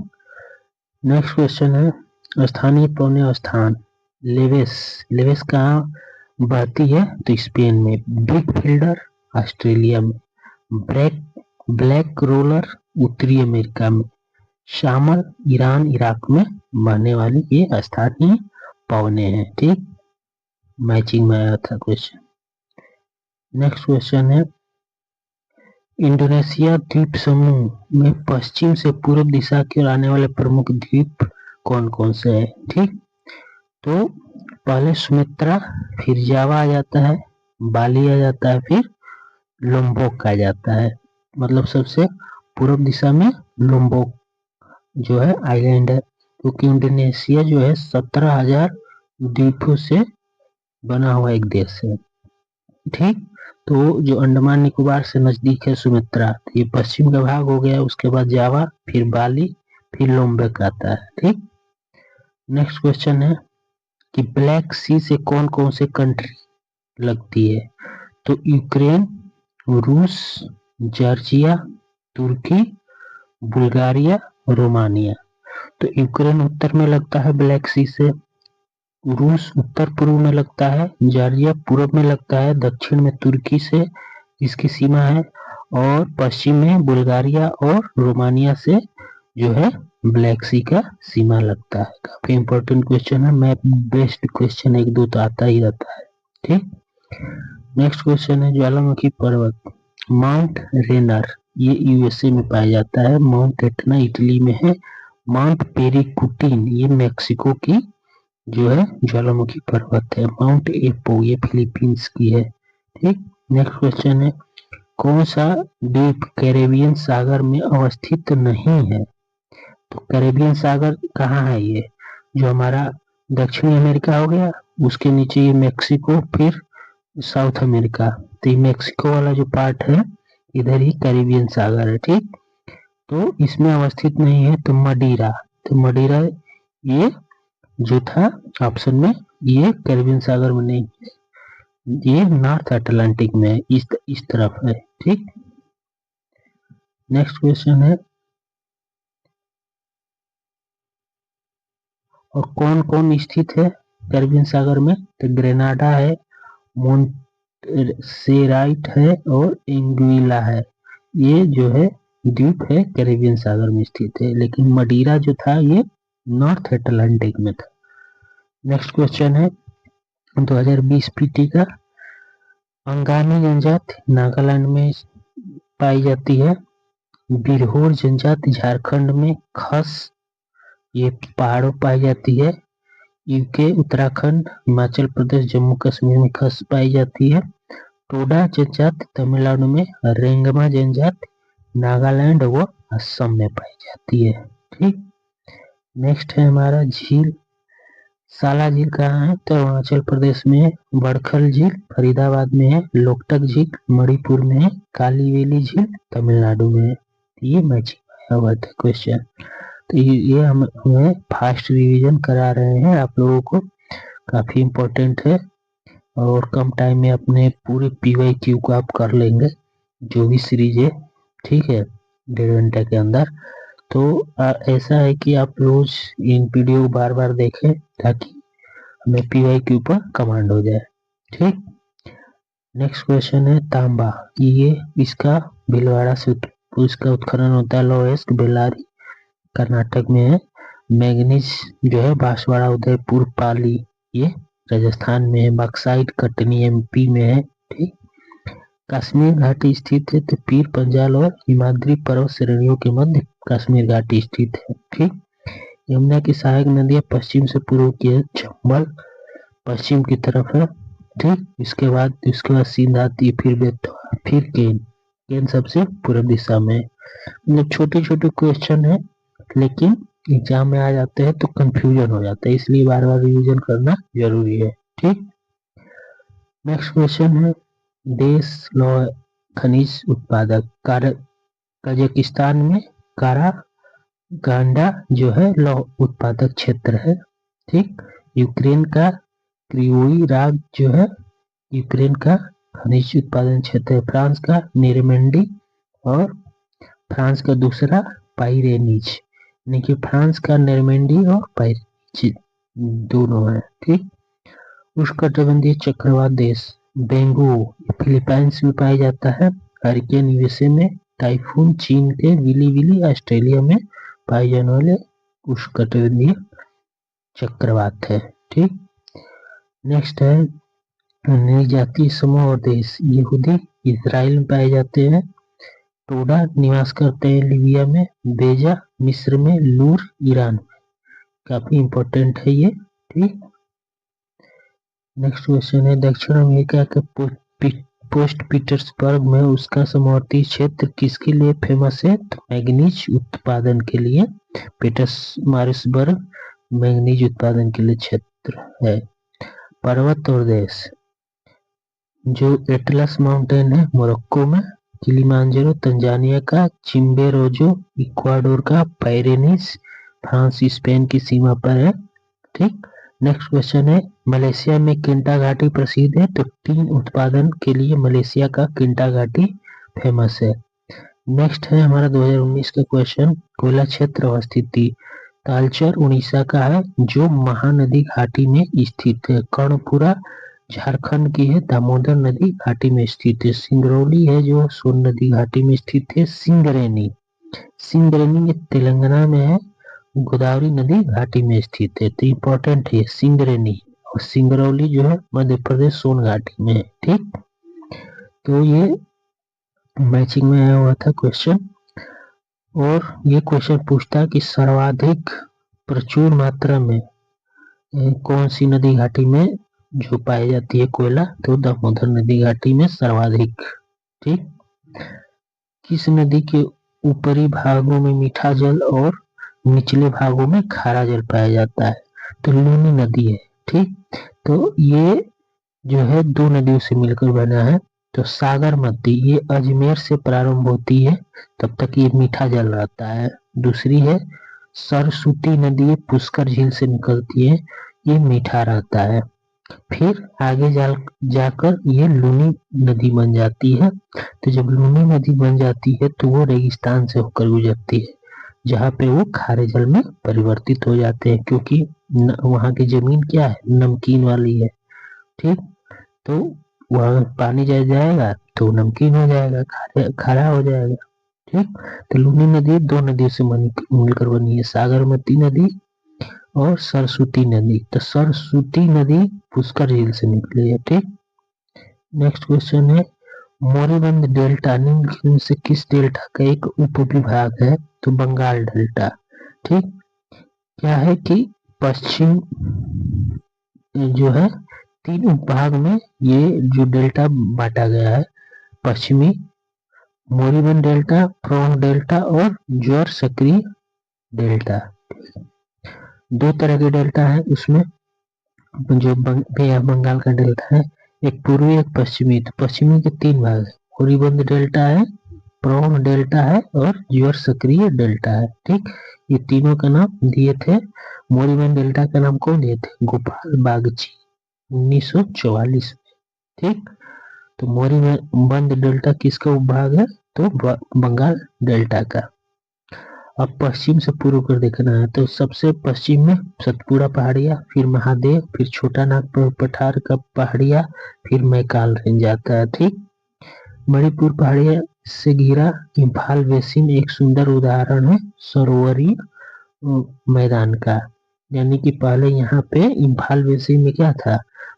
नेक्स्ट क्वेश्चन है स्थानीय पौने स्थान लेवेस। लेवेस कहाँ बहती है? तो स्पेन में। बिग फिल्डर ऑस्ट्रेलिया में। ब्लैक रोलर उत्तरी अमेरिका में। शामल ईरान इराक में बहने वाली ये स्थानीय पौने हैं। ठीक, मैचिंग में आया था क्वेश्चन। नेक्स्ट क्वेश्चन है इंडोनेशिया द्वीप समूह में पश्चिम से पूर्व दिशा की ओर आने वाले प्रमुख द्वीप कौन कौन से हैं? ठीक, तो पहले सुमित्रा, फिर जावा आ जाता है, बाली आ जाता है, फिर लोम्बोक आ जाता है। मतलब सबसे पूर्व दिशा में लोम्बोक जो है आइलैंड है, क्योंकि इंडोनेशिया जो है 17,000 द्वीपों से बना हुआ एक देश है। ठीक, तो जो अंडमान निकोबार से नजदीक है सुमित्रा, ये पश्चिम का भाग हो गया। उसके बाद जावा, फिर बाली, फिर लोम्बोक आता है। ठीक, नेक्स्ट क्वेश्चन है कि ब्लैक सी से कौन कौन से कंट्री लगती है? तो यूक्रेन, रूस, जॉर्जिया, तुर्की, बुल्गारिया, रोमानिया। तो यूक्रेन उत्तर में लगता है ब्लैक सी से, रूस उत्तर पूर्व में लगता है, जॉर्जिया पूर्व में लगता है, दक्षिण में तुर्की से इसकी सीमा है और पश्चिम में बुल्गारिया और रोमानिया से जो है ब्लैक सी का सीमा लगता है। काफी इंपॉर्टेंट क्वेश्चन है, मैप बेस्ड क्वेश्चन एक दो तो आता ही रहता है। ठीक, नेक्स्ट क्वेश्चन है ज्वालामुखी पर्वत माउंट रेनर, ये यूएसए में पाया जाता है। माउंट एटना इटली में है। माउंट पेरिकुटिन ये मेक्सिको की जो है ज्वालामुखी पर्वत है। माउंट एपो ये फिलीपींस की है। ठीक, नेक्स्ट क्वेश्चन है कौन सा द्वीप कैरेबियन सागर में अवस्थित नहीं है? तो कैरेबियन सागर कहाँ है? ये जो हमारा दक्षिणी अमेरिका हो गया, उसके नीचे ये मेक्सिको, फिर साउथ अमेरिका। तो ये मेक्सिको वाला जो पार्ट है इधर ही कैरेबियन सागर है। ठीक, तो इसमें अवस्थित नहीं है तो मडीरा। तो मडीरा ये जो था ऑप्शन में ये कैरेबियन सागर में नहीं, ये नॉर्थ अटलांटिक में है, इस तरफ है। ठीक, नेक्स्ट क्वेश्चन है और कौन कौन स्थित है कैरेबियन सागर में? तो ग्रेनाडा है, मोंटसेराइट है और एंगुइला है। ये जो है द्वीप है कैरेबियन सागर में स्थित है, लेकिन मडीरा जो था ये नॉर्थ अटलांटिक में था। नेक्स्ट क्वेश्चन है 2020 पीटी का अंगामी जनजाति नागालैंड में पाई जाती है। बिरहोर जनजाति झारखंड में। खस ये पहाड़ों पाई जाती है। यूके उत्तराखंड हिमाचल प्रदेश जम्मू कश्मीर में खस पाई जाती है। टोडा जनजाति तमिलनाडु में। रेंगमा जनजाति नागालैंड व असम में पाई जाती है। ठीक, नेक्स्ट है हमारा झील। साला झील कहाँ है? तो अरुणाचल प्रदेश में है। बड़खल झील फरीदाबाद में है। लोकटक झील मणिपुर में है। कालीवेली झील तमिलनाडु में है। ये मैचिंग हुआ था क्वेश्चन। तो ये हमें फास्ट रिवीजन करा रहे हैं आप लोगों को, काफी इम्पोर्टेंट है और कम टाइम में अपने पूरे PYQ को आप कर लेंगे जो भी सीरीज है। ठीक है, 1.5 घंटे के अंदर। तो ऐसा है कि आप रोज इन वीडियो बार बार देखें ताकि हमें PYQ पर कमांड हो जाए। ठीक, नेक्स्ट क्वेश्चन है तांबा। ये इसका भीलवाड़ा से इसका उत्खनन होता है। लोएस्ट बेल्लारी कर्नाटक में है। मैग्नीज जो है बांसवाड़ा उदयपुर पाली ये राजस्थान में है। बक्साइट कटनी MP में है। ठीक, कश्मीर घाटी स्थित है तो पीर पंजाल और हिमाद्री पर्वत श्रेणियों के मध्य कश्मीर घाटी स्थित है। ठीक, यमुना की सहायक नदियां पश्चिम से पूर्व की है। चंबल पश्चिम की तरफ है। ठीक, इसके बाद सिंध आती है, फिर बेतवा, फिर केन सबसे पूर्व दिशा में। मतलब छोटे छोटे क्वेश्चन है लेकिन एग्जाम में आ जाते हैं तो कंफ्यूजन हो जाता है, इसलिए बार बार रिवीजन करना जरूरी है। ठीक, नेक्स्ट क्वेश्चन है देश लौह खनिज उत्पादक कजाकिस्तान में कारागांडा जो है लौह उत्पादक क्षेत्र है। ठीक, यूक्रेन का क्रिवोई राग जो है यूक्रेन का खनिज उत्पादन क्षेत्र है। फ्रांस का नेरेमेंडी और फ्रांस का दूसरा पाइरेनीज, यानी कि फ्रांस का नेरेमेंडी और पाइरेनीज दोनों है। ठीक, उष्णकटिबंधीय चक्रवात देश बेंगो फिलीपाइंस में पाया जाता है। हरिकेन यूएसए में, टाइफून चीन के विली विली ऑस्ट्रेलिया में पाए जाने वाले उष्णकटिबंधीय चक्रवात है। ठीक, नेक्स्ट है निर्जातीय समूह और देश यहूदी इजराइल में पाए जाते हैं। टोडा निवास करते हैं लीबिया में, बेजा मिस्र में, लूर ईरान में। काफी इंपॉर्टेंट है ये। ठीक, नेक्स्ट क्वेश्चन है दक्षिण अमेरिका के पोस्ट पीटर्सबर्ग में उसका समवर्ती क्षेत्र किसके लिए फेमस है? तो मैग्नीज उत्पादन के लिए पीटर्सबर्ग मैग्नीज उत्पादन के लिए क्षेत्र है। पर्वत और देश जो एटलस माउंटेन है मोरक्को में, किलिमांजारो तंजानिया का, चिम्बोरोजो इक्वाडोर का, पाइरेनीज फ्रांस स्पेन की सीमा पर है। ठीक, नेक्स्ट क्वेश्चन है मलेशिया में किंटा घाटी प्रसिद्ध है, तो टीन उत्पादन के लिए मलेशिया का किंटा घाटी फेमस है। नेक्स्ट है हमारा 2019 का क्वेश्चन कोयला क्षेत्र और स्थिति तालचर उड़ीसा का है जो महानदी घाटी में स्थित है। कर्णपुरा झारखंड की है, दामोदर नदी घाटी में स्थित है। सिंगरौली है जो सोन नदी घाटी में स्थित है। सिंगरेनी ये तेलंगाना में है, गोदावरी नदी घाटी में स्थित है। तो इम्पोर्टेंट है सिंगरेनी, और सिंगरौली जो है मध्य प्रदेश सोन घाटी में है। ठीक, तो ये मैचिंग में आया हुआ था क्वेश्चन। और ये क्वेश्चन पूछता है कि सर्वाधिक प्रचुर मात्रा में कौन सी नदी घाटी में जो पाई जाती है कोयला? तो दामोदर नदी घाटी में सर्वाधिक। ठीक, किस नदी के ऊपरी भागों में मीठा जल और निचले भागों में खारा जल पाया जाता है? तो लूनी नदी है। ठीक, तो ये जो है दो नदियों से मिलकर बना है। तो सागरमती ये अजमेर से प्रारंभ होती है, तब तक ये मीठा जल रहता है। दूसरी है सरस्वती नदी पुष्कर झील से निकलती है, ये मीठा रहता है। फिर आगे जाकर ये लूनी नदी बन जाती है। तो जब लूनी नदी बन जाती है तो वो रेगिस्तान से होकर गुजरती है, जहाँ पे वो खारे जल में परिवर्तित हो जाते हैं, क्योंकि वहाँ की जमीन क्या है, नमकीन वाली है। ठीक, तो वहाँ पानी जाएगा तो नमकीन हो जाएगा, खारा हो जाएगा। ठीक, तो लूनी नदी दो नदियों से मिलकर बनी है, सागरमती नदी और सरस्वती नदी। तो सरस्वती नदी पुष्कर झील से निकली है। ठीक, नेक्स्ट क्वेश्चन है मोरीबंद डेल्टा निम्नलिखित से किस डेल्टा का एक उपविभाग है? तो बंगाल डेल्टा। ठीक, क्या है कि पश्चिम जो है तीन उपभाग में ये जो डेल्टा बांटा गया है, पश्चिमी मोरीबंद डेल्टा, प्रोंग डेल्टा और ज्वार सक्रिय डेल्टा। दो तरह के डेल्टा है उसमें, जो बंगाल का डेल्टा है, एक पूर्वी एक पश्चिमी। तो पश्चिमी के तीन भाग है, मोरीबंद डेल्टा है, प्रोंग डेल्टा है और ज्वार सक्रिय डेल्टा है। ठीक, ये तीनों का नाम दिए थे। मोरीबंद डेल्टा का नाम कौन दिए थे? गोपाल बागची 1944 में। ठीक, तो मोरीबंद डेल्टा किसका उपभाग है? तो बंगाल डेल्टा का। अब पश्चिम से पूर्व कर देखना है, तो सबसे पश्चिम में सतपुड़ा पहाड़िया, फिर महादेव, फिर छोटा नागपुर पठार का पहाड़िया, फिर मैकाल रेंज आता है। ठीक, मणिपुर पहाड़िया से घिरा इम्फाल बेसिन एक सुंदर उदाहरण है सरोवरी मैदान का। यानी कि पहले यहाँ पे इम्फाल बेसिन में क्या था,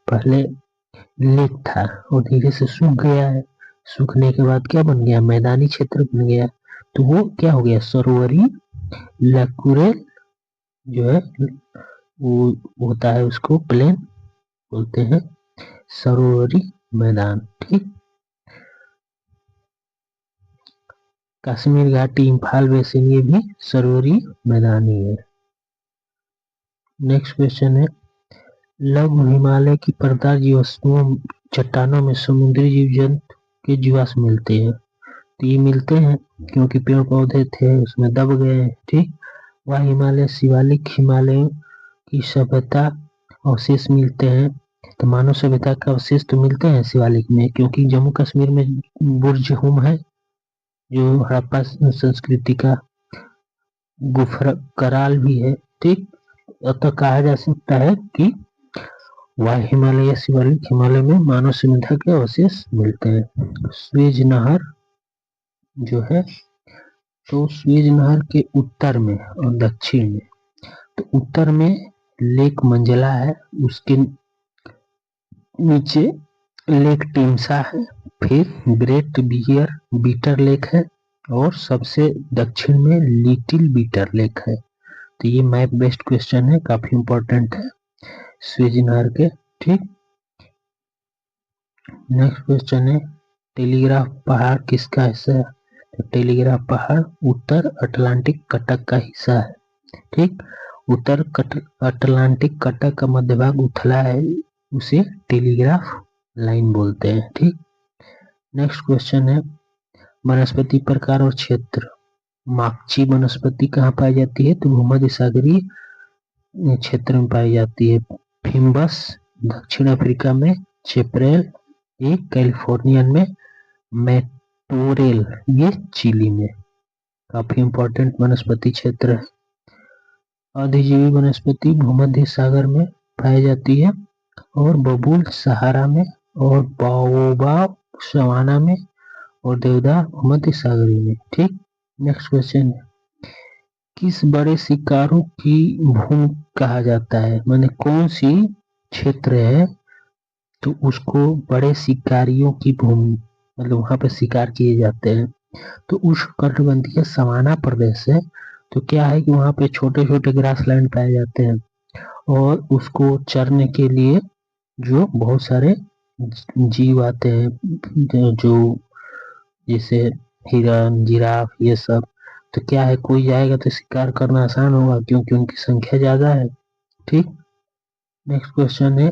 पहले लेक था और धीरे से सूख गया है। सूखने के बाद क्या बन गया, मैदानी क्षेत्र बन गया। तो वो क्या हो गया, सरोवरी लैकुरेल जो है वो होता है, उसको प्लेन बोलते हैं, सरोवरी मैदान। ठीक, कश्मीर घाटी, इम्फाल बेसिन, ये भी सरोवरी मैदान ही है। नेक्स्ट क्वेश्चन है, लघु हिमालय की परतदार जीवाश्मों चट्टानों में समुद्री जीव जंतु के जीवाश्म मिलते हैं। तो ये मिलते हैं क्योंकि पेड़ पौधे थे उसमें दब गए हैं। ठीक, वह हिमालय शिवालिक हिमालय की सभ्यता अवशेष मिलते हैं। तो मानव सभ्यता का अवशेष तो मिलते हैं शिवालिक में, क्योंकि जम्मू कश्मीर में बुर्ज हुम है जो हड़प्पा संस्कृति का गुफर कराल भी है। ठीक, अतः कहा जा सकता है कि वह हिमालय या शिवालिक हिमालय में मानव सभ्यता के अवशेष मिलते हैं। स्वेज नहर जो है, तो स्वेज नहर के उत्तर में और दक्षिण में, तो उत्तर में लेक मंजला है, उसके नीचे लेक टिमसा है, फिर ग्रेट बियर बीटर लेक है और सबसे दक्षिण में लिटिल बीटर लेक है। तो ये मैप बेस्ड क्वेश्चन है, काफी इंपॉर्टेंट है स्वेज नहर के। ठीक, नेक्स्ट क्वेश्चन है, टेलीग्राफ पहाड़ किसका हिस्सा है? तो टेलीग्राफ पहाड़ उत्तर अटलांटिक कटक का हिस्सा है। ठीक, उत्तर अटलांटिक कटक का मध्य भाग उथला है, उसे टेलीग्राफ लाइन बोलते हैं। ठीक, नेक्स्ट क्वेश्चन है, वनस्पति प्रकार और क्षेत्र। माकची वनस्पति कहाँ पाई जाती है? तो भूमध्य सागरीय क्षेत्र में पाई जाती है। फिम्बस दक्षिण अफ्रीका में, चेपरेल ये कैलिफोर्नियन में, मैटोरेल ये चिली में। काफी इंपॉर्टेंट वनस्पति क्षेत्र है। अधिजीवी वनस्पति भूमध्य सागर में पाई जाती है और बबूल सहारा में और बाओबाब सवाना में और देवदार भूमध्य सागरीय में। ठीक, नेक्स्ट क्वेश्चन है, किस बड़े शिकारों की भूमि कहा जाता है? माने कौन सी क्षेत्र है तो उसको बड़े शिकारियों की भूमि, मतलब वहां पर शिकार किए जाते हैं। तो उष्णकटिबंधीय सवाना प्रदेश है, तो क्या है कि वहां पे छोटे छोटे ग्रासलैंड पाए जाते हैं और उसको चरने के लिए जो बहुत सारे जीव आते हैं, जो जैसे हिरन, जिराफ ये सब। तो क्या है, कोई जाएगा तो शिकार करना आसान होगा क्योंकि उनकी संख्या ज्यादा है। ठीक, नेक्स्ट क्वेश्चन है,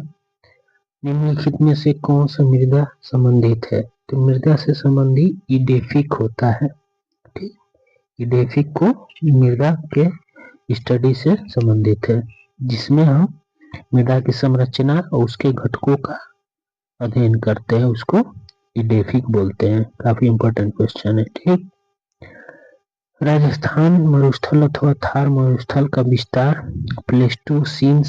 निम्नलिखित में से कौन सा मृदा संबंधित है? तो मृदा से संबंधी इडेफिक होता है। ठीक, इडेफिक को मृदा के स्टडी से संबंधित है, जिसमें हम मृदा की संरचना और उसके घटकों का अध्ययन करते हैं, उसको इडेफिक बोलते हैं। काफी इंपॉर्टेंट क्वेश्चन है। ठीक, राजस्थान मरुस्थल अथवा थार मरुस्थल का विस्तार प्लेस्टोसीन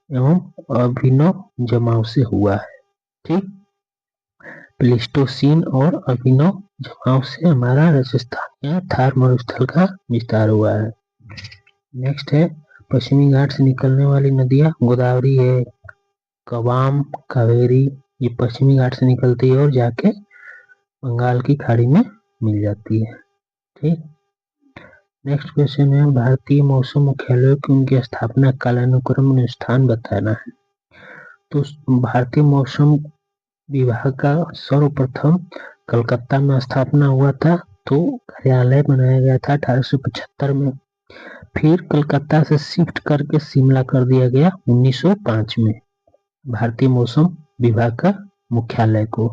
एवं अभिनव जमाव से हुआ है। ठीक, प्लेस्टोसीन और अभिनव जमाव से हमारा राजस्थान या थार मरुस्थल का विस्तार हुआ है। नेक्स्ट है, पश्चिमी घाट से निकलने वाली नदियां गोदावरी है, कवाम, कावेरी, ये पश्चिमी घाट से निकलती है और जाके बंगाल की खाड़ी में मिल जाती है। ठीक, नेक्स्ट क्वेश्चन है, भारतीय मौसम मुख्यालय की उनकी स्थापना कालानुक्रम में स्थान बताना है। तो भारतीय मौसम विभाग का सर्वप्रथम कलकत्ता में स्थापना हुआ था, तो कार्यालय बनाया गया था 1875 में। फिर कलकत्ता से शिफ्ट करके शिमला कर दिया गया 1905 में भारतीय मौसम विभाग का मुख्यालय को।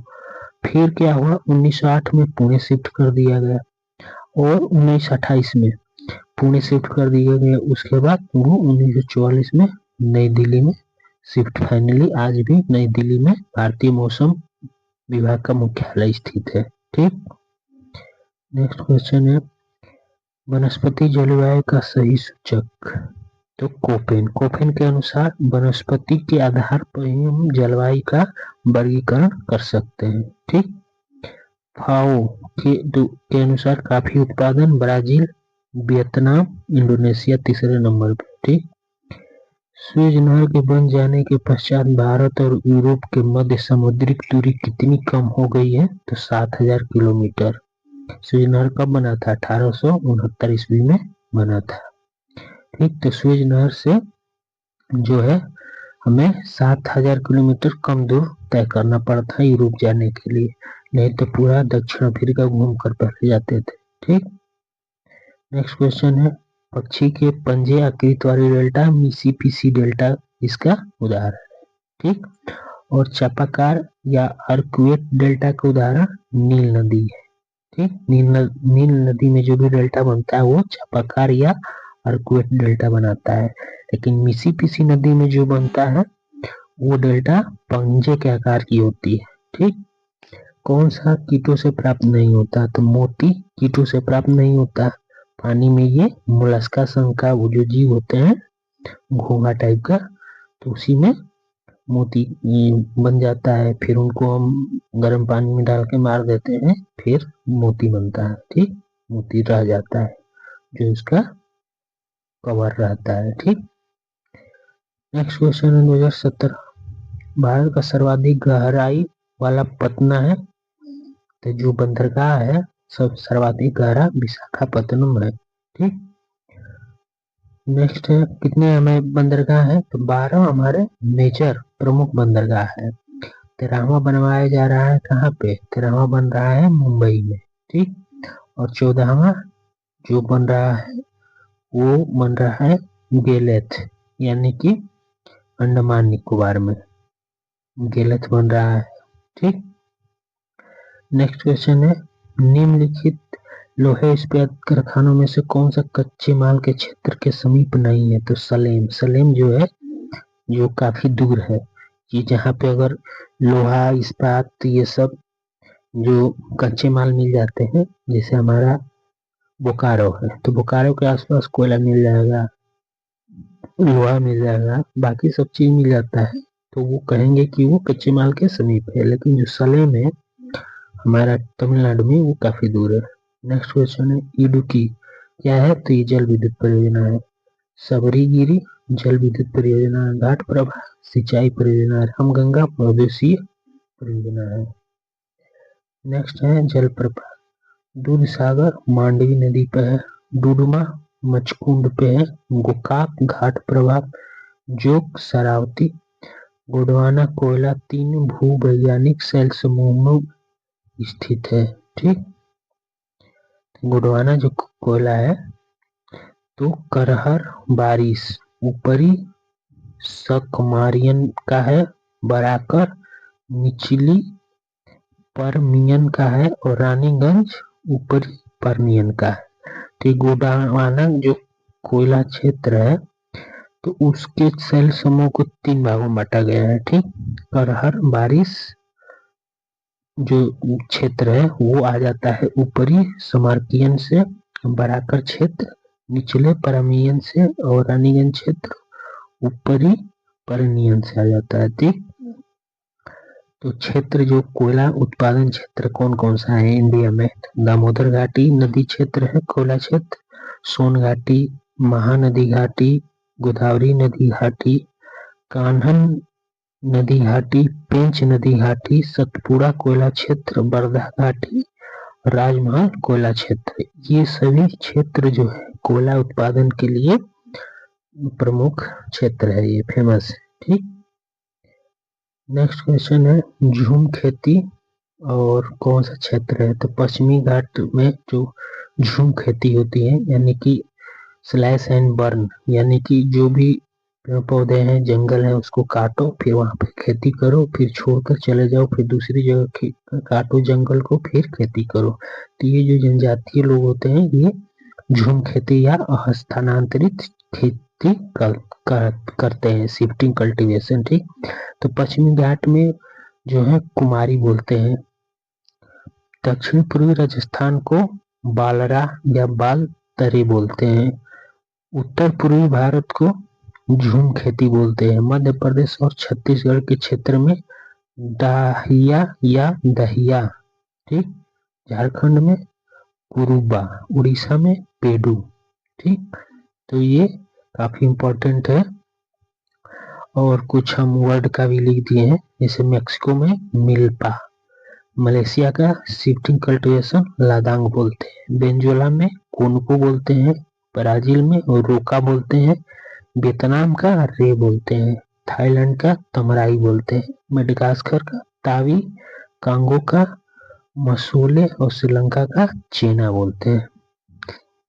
फिर क्या हुआ, 1908 में पुणे शिफ्ट कर दिया गया और 1928 में पुणे शिफ्ट कर दिया गया। उसके बाद वो 1944 में नई दिल्ली में शिफ्ट। फाइनली आज भी नई दिल्ली में भारतीय मौसम विभाग का मुख्यालय स्थित है। ठीक, नेक्स्ट क्वेश्चन है, वनस्पति जलवायु का सही सूचक। तो कोपेन के अनुसार वनस्पति के आधार पर ही हम जलवायु का वर्गीकरण कर सकते हैं। ठीक, फाओ के अनुसार काफी उत्पादन ब्राजील, वियतनाम, इंडोनेशिया तीसरे नंबर पर। ठीक, सुएज नहर के बन जाने के पश्चात भारत और यूरोप के मध्य समुद्रिक दूरी कितनी कम हो गई है? तो 7000 किलोमीटर। सुएज नहर कब बना था? 1869 ईस्वी में बना था। ठीक, तो सुएज नहर से जो है हमें 7000 किलोमीटर कम दूर तय करना पड़ता है यूरोप जाने के लिए, नहीं तो पूरा दक्षिण अफ्रीका घूम कर पहले जाते थे। ठीक। नेक्स्ट क्वेश्चन है, पक्षी के पंजे आकृति वाली डेल्टा मिसिसिपी डेल्टा इसका उदाहरण है। ठीक। और चापाकार या अर्कवेट डेल्टा का उदाहरण नील नदी है। ठीक। नील नदी में जो भी डेल्टा बनता है वो चापाकार या अर्कवेट डेल्टा बनाता है, लेकिन मिसिसिपी नदी में जो बनता है वो डेल्टा पंजे के आकार की होती है। ठीक। कौन सा कीटों से प्राप्त नहीं होता, तो मोती कीटों से प्राप्त नहीं होता। पानी में ये मोलस्का संघ का वो जो जीव होते हैं घोंघा टाइप का, तो उसी में मोती बन जाता है, फिर उनको हम गर्म पानी में डाल के मार देते हैं, फिर मोती बनता है। ठीक। मोती रह जाता है जो इसका कवर रहता है। ठीक। नेक्स्ट क्वेश्चन है 2017, भारत का सर्वाधिक गहराई वाला पटना है, तो जो बंदरगाह है सब सर्वाधिक गहरा विशाखापत्तनम है। ठीक। नेक्स्ट है, कितने हमें बंदरगाह है, तो 12 हमारे मेजर प्रमुख बंदरगाह है। 13वां बनवाया जा रहा है कहाँ पे, 13वां बन रहा है मुंबई में। ठीक। और 14वां जो बन रहा है वो बन रहा है गेलेथ, यानी कि अंडमान निकोबार में गेलेथ बन रहा है। ठीक। नेक्स्ट क्वेश्चन है, निम्नलिखित लोहे इस्पात कारखानों में से कौन सा कच्चे माल के क्षेत्र के समीप नहीं है, तो सलेम। सलेम जो है जो काफी दूर है, ये जहाँ पे अगर लोहा इस्पात ये सब जो कच्चे माल मिल जाते हैं, जैसे हमारा बोकारो है, तो बोकारो के आसपास कोयला मिल जाएगा, लोहा मिल जाएगा, बाकी सब चीज मिल जाता है, तो वो कहेंगे कि वो कच्चे माल के समीप है। लेकिन जो सलेम है हमारा तमिलनाडु में, वो काफी दूर है। नेक्स्ट क्वेश्चन है, इडुक्की क्या है, तो ये जल विद्युत परियोजना है। सबरीगिरी जल विद्युत परियोजना, घाटप्रभा सिंचाई परियोजना, रामगंगा प्रदेशीय परियोजना है। नेक्स्ट है जलप्रपात, दूधसागर मांडवी नदी पे है, डुडुमा मचकुंड पे है, गोकाक घाटप्रभा, जोक शरावती, गोंडवाना कोयला तीन भूवैज्ञानिक शैल समूह में स्थित है। ठीक। गोंडवाना जो कोयला है तो करहर बारिश ऊपरी सकमारियन का है, बराकर निचली परमियन का है, और रानीगंज ऊपरी परमियन का है। तो गोंडवाना जो कोयला क्षेत्र है तो उसके शैल समूह को 3 भागों में बांटा गया है। ठीक। करहर बारिश जो क्षेत्र है वो आ जाता है ऊपरी समरकियन से, बराकर क्षेत्र निचले परमियन से, और रानीगंज क्षेत्र ऊपरी परनियन से आ जाता है। ठीक। तो क्षेत्र जो कोयला उत्पादन क्षेत्र कौन कौन सा है इंडिया में, दामोदर घाटी नदी क्षेत्र है कोयला क्षेत्र, सोन घाटी, महानदी घाटी, गोदावरी नदी घाटी, कान्हन नदी घाटी, पेंच नदी घाटी, सतपुड़ा कोयला क्षेत्र, बरधा घाटी, राजमहल कोयला क्षेत्र। ये सभी क्षेत्र जो है कोयला उत्पादन के लिए प्रमुख क्षेत्र है, ये फेमस है। ठीक। नेक्स्ट क्वेश्चन है, झूम खेती और कौन सा क्षेत्र है, तो पश्चिमी घाट में जो झूम खेती होती है, यानी कि स्लैश एंड बर्न, यानी कि जो भी पेड़ पौधे हैं जंगल है उसको काटो, फिर वहां पे खेती करो, फिर छोड़कर चले जाओ, फिर दूसरी जगह काटो जंगल को, फिर खेती करो। तो ये जो जनजातीय लोग होते हैं ये झूम खेती या स्थानांतरित खेती करते हैं, शिफ्टिंग कल्टीवेशन। ठीक। तो पश्चिमी घाट में जो है कुमारी बोलते हैं, दक्षिण पूर्वी राजस्थान को बालरा या बाल तरे बोलते हैं, उत्तर पूर्वी भारत को झूम खेती बोलते हैं, मध्य प्रदेश और छत्तीसगढ़ के क्षेत्र में दाहिया या दहिया। ठीक। झारखंड में कुरुबा, उड़ीसा में पेडू। ठीक। तो ये काफी इम्पोर्टेंट है, और कुछ हम वर्ड का भी लिख दिए हैं, जैसे मेक्सिको में मिल्पा, मलेशिया का शिफ्टिंग कल्टीवेशन लादांग बोलते हैं, वेनेजुएला में कोनको बोलते हैं, ब्राजील में रोका बोलते हैं, वियतनाम का रे बोलते हैं, थाईलैंड का तमराई बोलते हैं, मेडागास्कर का तावी, कांगो का मसूले और श्रीलंका का चेना बोलते हैं।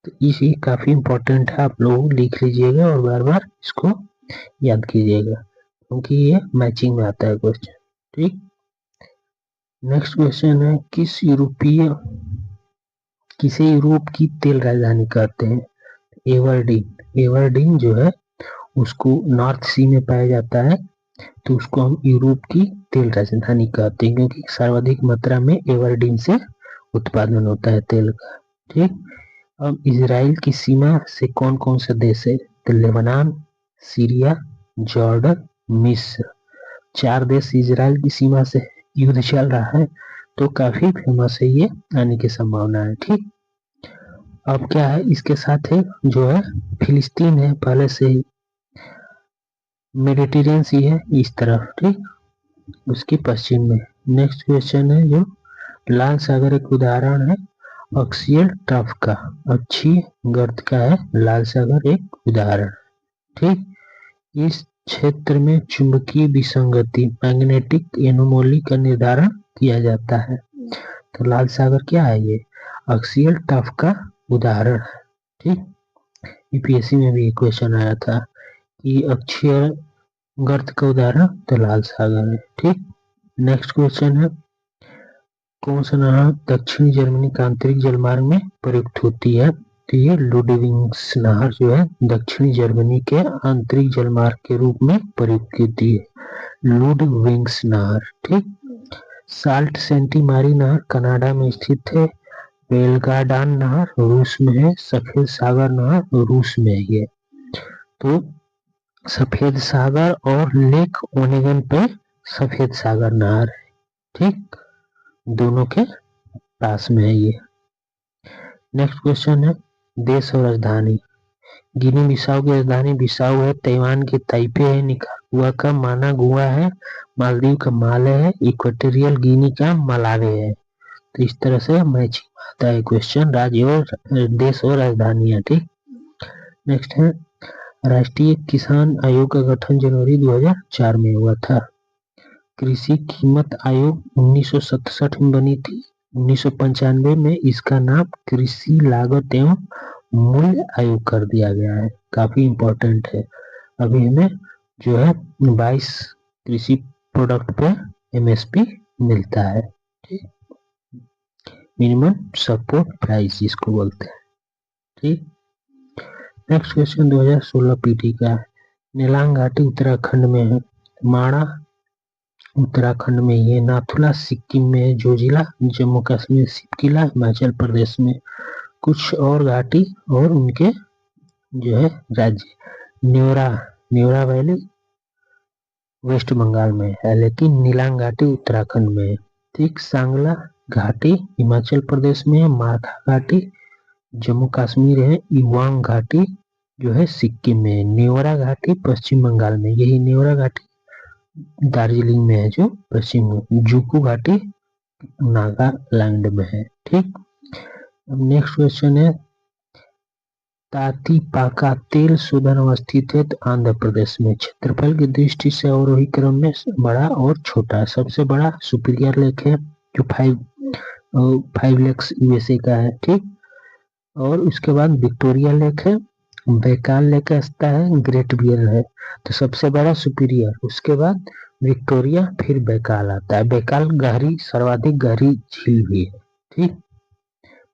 तो ये काफी इंपॉर्टेंट है, आप लोग लिख लीजिएगा और बार बार इसको याद कीजिएगा क्योंकि ये मैचिंग में आता है क्वेश्चन। ठीक, नेक्स्ट क्वेश्चन है किसे यूरोप की तेल राजधानी कहते हैं? एवर्डीन जो है उसको नॉर्थ सी में पाया जाता है, तो उसको हम यूरोप की तेल राजधानी कहते हैं क्योंकि सर्वाधिक मात्रा में एवर्डीन से उत्पादन होता है तेल का। ठीक, अब इजराइल की सीमा से कौन कौन से देश है? तो लेबनान, सीरिया, जॉर्डन, मिस्र, 4 देश इजराइल की सीमा से युद्ध चल रहा है, तो काफी फेमस है, ये आने की संभावना है। ठीक, अब क्या है इसके साथ है जो है फिलिस्तीन है, पहले से ही मेडिटेरियन सी है इस तरफ, ठीक, उसके पश्चिम में। नेक्स्ट क्वेश्चन है जो लाल सागर एक उदाहरण है अक्षीय ट्रफ का, अक्षीय गर्त का है लाल सागर एक उदाहरण। ठीक, इस क्षेत्र में चुंबकीय विसंगति मैग्नेटिक एनोमली का निर्धारण किया जाता है, तो लाल सागर क्या है? ये अक्षीय ट्रफ का उदाहरण है। ठीक, यूपीएससी में भी एक क्वेश्चन आया था कि अक्षीय गर्त का उदाहरण तो लाल सागर है। ठीक, नेक्स्ट क्वेश्चन है कौन सा नहर दक्षिणी जर्मनी का आंतरिक जलमार्ग में प्रयुक्त होती है? तो ये लुडविग्स नहर जो है दक्षिणी जर्मनी के आंतरिक जलमार्ग के रूप में प्रयुक्त होती है, लुडविग्स नहर। ठीक, साल्ट सेंटी मारी नहर कनाडा में स्थित है, बेलगाडान नहर रूस में है, सफेद सागर नहर रूस में है। तो सफेद सागर और लेक ओनेगन पे सफेद सागर नहर है, ठीक, दोनों के पास में है ये। नेक्स्ट क्वेश्चन है देश और राजधानी। गिनी बिसाऊ की राजधानी बिसाऊ है, ताइवान की ताइपे है, निकारागुआ का मानागुआ है, मालदीव का माले है, इक्वेटोरियल गिनी का मलावे है। तो इस तरह से मैचिंग आता है क्वेश्चन राज्य और देश और राजधानियां। ठीक, नेक्स्ट है राष्ट्रीय किसान आयोग का गठन जनवरी 2004 में हुआ था। कृषि कीमत आयोग 1967 में बनी थी, 1995 में इसका नाम कृषि लागत एवं मूल्य आयोग कर दिया गया है, काफी इम्पोर्टेंट है। अभी हमें जो है 22 कृषि प्रोडक्ट पे एमएसपी मिलता है, ठीक, मिनिमम सपोर्ट प्राइस जिसको बोलते हैं। ठीक, नेक्स्ट क्वेश्चन 2016 पीटी का है, नेलांग घाटी उत्तराखंड में है, माणा उत्तराखंड में ये, नाथुला सिक्किम में है, जोजिला जम्मू कश्मीर, सिपकिला हिमाचल प्रदेश में। कुछ और घाटी और उनके जो है राज्य, न्योरा वैली वेस्ट बंगाल में है, लेकिन नीलांग घाटी उत्तराखंड में है। ठीक, सांगला घाटी हिमाचल प्रदेश में है, मारखा घाटी जम्मू कश्मीर है, युवांग घाटी जो है सिक्किम में है, न्योरा घाटी पश्चिम बंगाल में, यही न्योरा घाटी दार्जिलिंग में है जो पश्चिम में, जुकू घाटी नागालैंड में है। ठीक, अब नेक्स्ट क्वेश्चन है तातीपाका तेल शोधन अवस्थित है तो आंध्र प्रदेश में, क्षेत्रफल की दृष्टि से अवरोही क्रम में बड़ा और छोटा, सबसे बड़ा सुपीरियर लेक है जो 5 लेक्स यूएसए का है। ठीक, और उसके बाद विक्टोरिया लेक है, बैकाल लेक आता है, ग्रेट बियर है, तो सबसे बड़ा सुपीरियर, उसके बाद विक्टोरिया, फिर बैकाल आता है। बैकाल गहरी सर्वाधिक गहरी झील भी है। ठीक,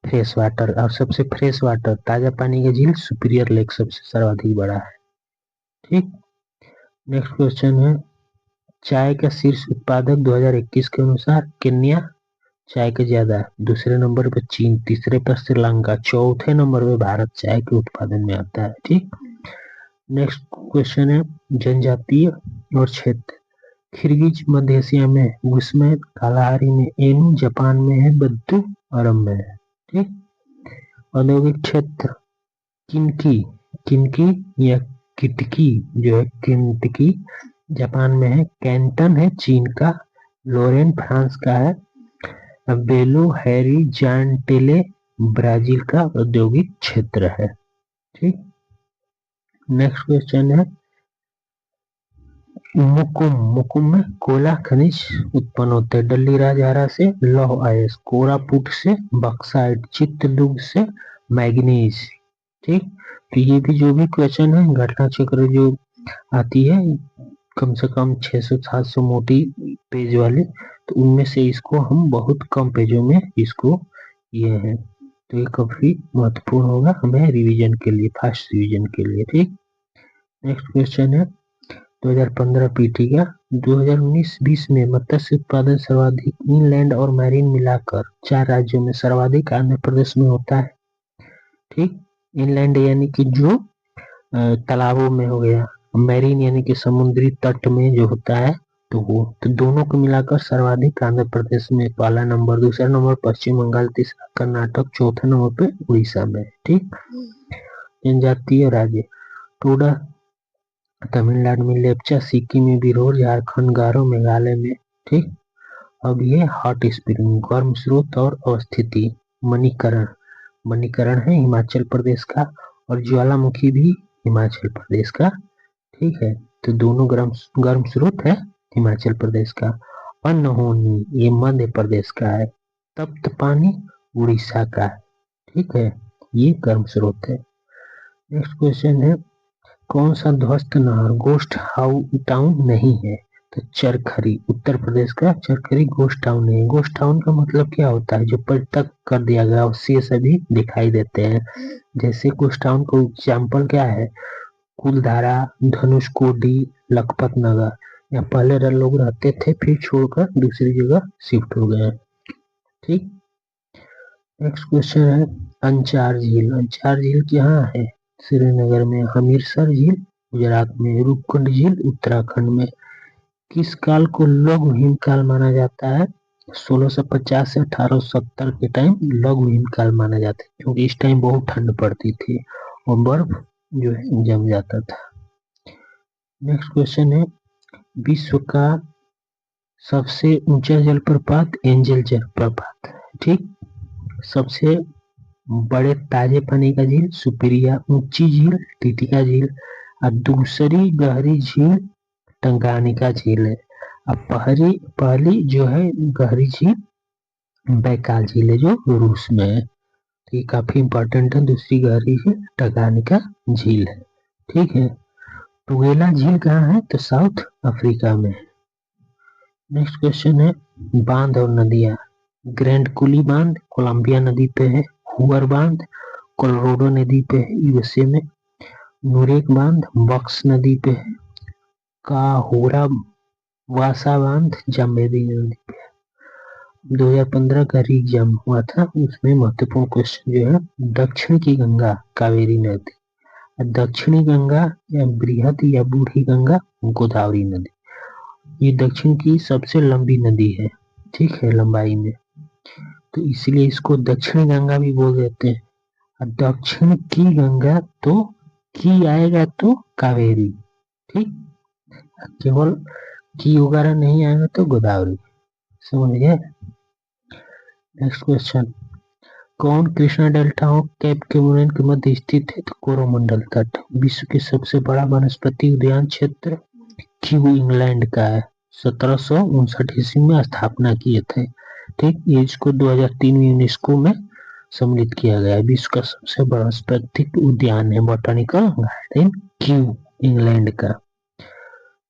फ्रेश वाटर और सबसे फ्रेश वाटर ताजा पानी की झील सुपीरियर लेक सबसे सर्वाधिक बड़ा है। ठीक, नेक्स्ट क्वेश्चन है चाय का शीर्ष उत्पादक 2021 के अनुसार केन्या चाय के ज्यादा, दूसरे नंबर पर चीन, तीसरे पर श्रीलंका, चौथे नंबर पर भारत चाय के उत्पादन में आता है। ठीक, नेक्स्ट क्वेश्चन है जनजातीय और क्षेत्र। किर्गिज मध्य एशिया में, गुस्मैन कालाहारी में, एनु जापान में है, बद्दू अरब में है। ठीक, औद्योगिक क्षेत्र किनकी या किटकी जो है किनटकी जापान में है, कैंटन है चीन का, लोरेन फ्रांस का है, बेलो हॉरिज़ॉन्टले ब्राजील का औद्योगिक क्षेत्र है। ठीक, नेक्स्ट क्वेश्चन है मुकुम में कोयला खनिज उत्पन्न होते हैं, डल्ली राजहरा से लौह अयस्क, कोरापुट से बक्साइट, चित्रदुर्ग से मैग्नीज, ठीक। तो ये भी जो भी क्वेश्चन है घटना चक्र जो आती है कम से कम 600-700 मोटी पेज वाले, तो उनमें से इसको हम बहुत कम पेजों में इसको ये है, तो ये काफी महत्वपूर्ण होगा हमें रिवीजन के लिए, फास्ट रिवीजन के लिए। ठीक। नेक्स्ट क्वेश्चन है 2015 पीटी का 2019-20 में मत्स्य उत्पादन सर्वाधिक इनलैंड और मैरीन मिलाकर 4 राज्यों में सर्वाधिक आंध्र प्रदेश में होता है। ठीक। इनलैंड यानी कि जो तालाबों में हो गया, मैरीन यानी कि समुद्री तट में जो होता है, तो वो तो दोनों को मिलाकर सर्वाधिक आंध्र प्रदेश में पहला नंबर, दूसरा नंबर पश्चिम बंगाल, तीसरा कर्नाटक, चौथा नंबर पे उड़ीसा में। ठीक। जनजातीय राज्य टोडा तमिलनाडु में, लेप्चा सिक्किम में, बिरोर झारखंड, गारो मेघालय में। ठीक। अब ये हॉट स्प्रिंग गर्म स्रोत और अवस्थिति मणिकरण, मणिकरण है हिमाचल प्रदेश का, और ज्वालामुखी भी हिमाचल प्रदेश का। ठीक है, तो दोनों गर्म स्रोत है हिमाचल प्रदेश का। अनहोनी ये मध्य प्रदेश का है। तप्त पानी उड़ीसा का है। ठीक है, ये गर्म स्रोत है। नेक्स्ट क्वेश्चन है कौन सा ध्वस्त नहर गोस्ट टाउन नहीं है, तो चरखरी उत्तर प्रदेश का चरखरी गोस्ट टाउन है। गोस्ट टाउन का मतलब क्या होता है, जो पर्यटक कर दिया गया उससे सभी दिखाई देते हैं। जैसे गोस्ट टाउन का एग्जाम्पल क्या है, कुलधारा, धनुषकोडी, लखपत नगर, यहाँ पहले लोग रहते थे फिर छोड़कर दूसरी जगह शिफ्ट हो गए। ठीक। नेक्स्ट क्वेश्चन है अंचार झील, अंचार झील कहाँ है, श्रीनगर में। हमीरसर झील गुजरात में, रूपकुंड झील उत्तराखंड में। किस काल को लघु हिमकाल माना जाता है, 1650 से 1870 के टाइम लघु हिमकाल माना जाता है, क्योंकि इस टाइम बहुत ठंड पड़ती थी और बर्फ जो है जम जाता था। नेक्स्ट क्वेश्चन है विश्व का सबसे ऊंचा जलप्रपात एंजल जलप्रपात। ठीक। सबसे बड़े ताजे पानी का झील सुपिरिया, ऊंची झील टिटिका झील, और दूसरी गहरी झील टंगानिका झील है। अब पहली जो है गहरी झील बैकाल झील है जो रूस में है, तो ये काफी इंपॉर्टेंट है। दूसरी गहरी झील टंगानिका झील है। ठीक है, टुगेला झील कहाँ है, तो साउथ अफ्रीका में। नेक्स्ट क्वेश्चन है बांध और नदियां। ग्रैंड कुली बांध कोलंबिया नदी पे है, हुअर बांध कोलोराडो नदी पे है यूएसए में, नुरेक बांध बक्स नदी पे है, काहोरा वासा बांध जाम्बेदी नदी पे है। 2015 का एग्जाम हुआ था, उसमें महत्वपूर्ण क्वेश्चन जो है दक्षिण की गंगा कावेरी नदी, दक्षिणी गंगा या बृहद या बूढ़ी गंगा गोदावरी नदी। ये दक्षिण की सबसे लंबी नदी है। ठीक है, लंबाई में, तो इसलिए इसको दक्षिण गंगा भी बोल देते हैं। और दक्षिण की गंगा तो की आएगा तो कावेरी। ठीक। केवल की वगैरह नहीं आएगा तो गोदावरी। समझ गए। नेक्स्ट क्वेश्चन कौन कृष्णा डेल्टा कैप कैमूरन के मध्य स्थित है, तो कोरोमंडल तट। विश्व के सबसे बड़ा वनस्पति उद्यान क्षेत्र क्यू इंग्लैंड का है, 1759 ईस्वी में स्थापना किए थे। ठीक। ये इसको 2003 में यूनेस्को में सम्मिलित किया गया है। विश्व का सबसे बड़ा वनस्पतिक उद्यान है बॉटनिकल गार्डन क्यू इंग्लैंड का।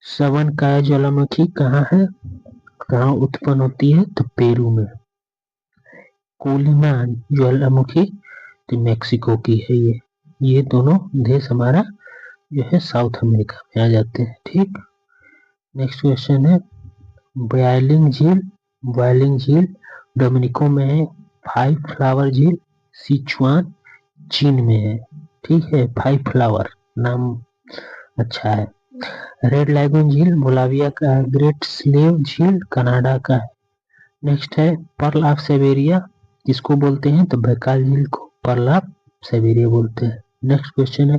सवनकाया ज्वालामुखी कहाँ है, कहाँ उत्पन्न होती है, तो पेरू में। कोलिमा ज्वालामुखी तो मैक्सिको की है ये दोनों देश हमारा जो है साउथ अमेरिका में आ जाते हैं। ठीक। नेक्स्ट क्वेश्चन है व्यालिंग झील, व्यालिंग झील डोमिनिको में है। फाइव फ्लावर झील सिचुआन चीन में है। ठीक है, फाइव फ्लावर नाम अच्छा है। रेड लैगून झील मोलाविया का है। ग्रेट स्लेव झील कनाडा का है। नेक्स्ट है पर्ल ऑफ साइबेरिया किसको बोलते हैं, तो बैकाल झील को पर्ल ऑफ साइबेरिया बोलते हैं। नेक्स्ट क्वेश्चन है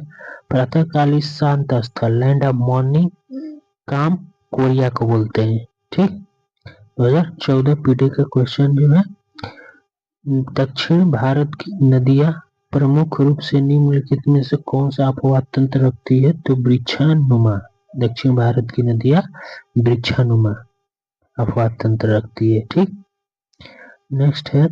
प्रातःकालीन शांत स्थल लैंड ऑफ मॉर्निंग काम कोरिया को बोलते हैं। ठीक। 2014 पीटी का क्वेश्चन जो है दक्षिण भारत की नदियां प्रमुख रूप से निम्नलिखित में से कौन सा अपवाद तंत्र रखती है, तो वृक्षानुमा। दक्षिण भारत की नदियां वृक्षानुमा अपवाद तंत्र रखती है। ठीक। नेक्स्ट है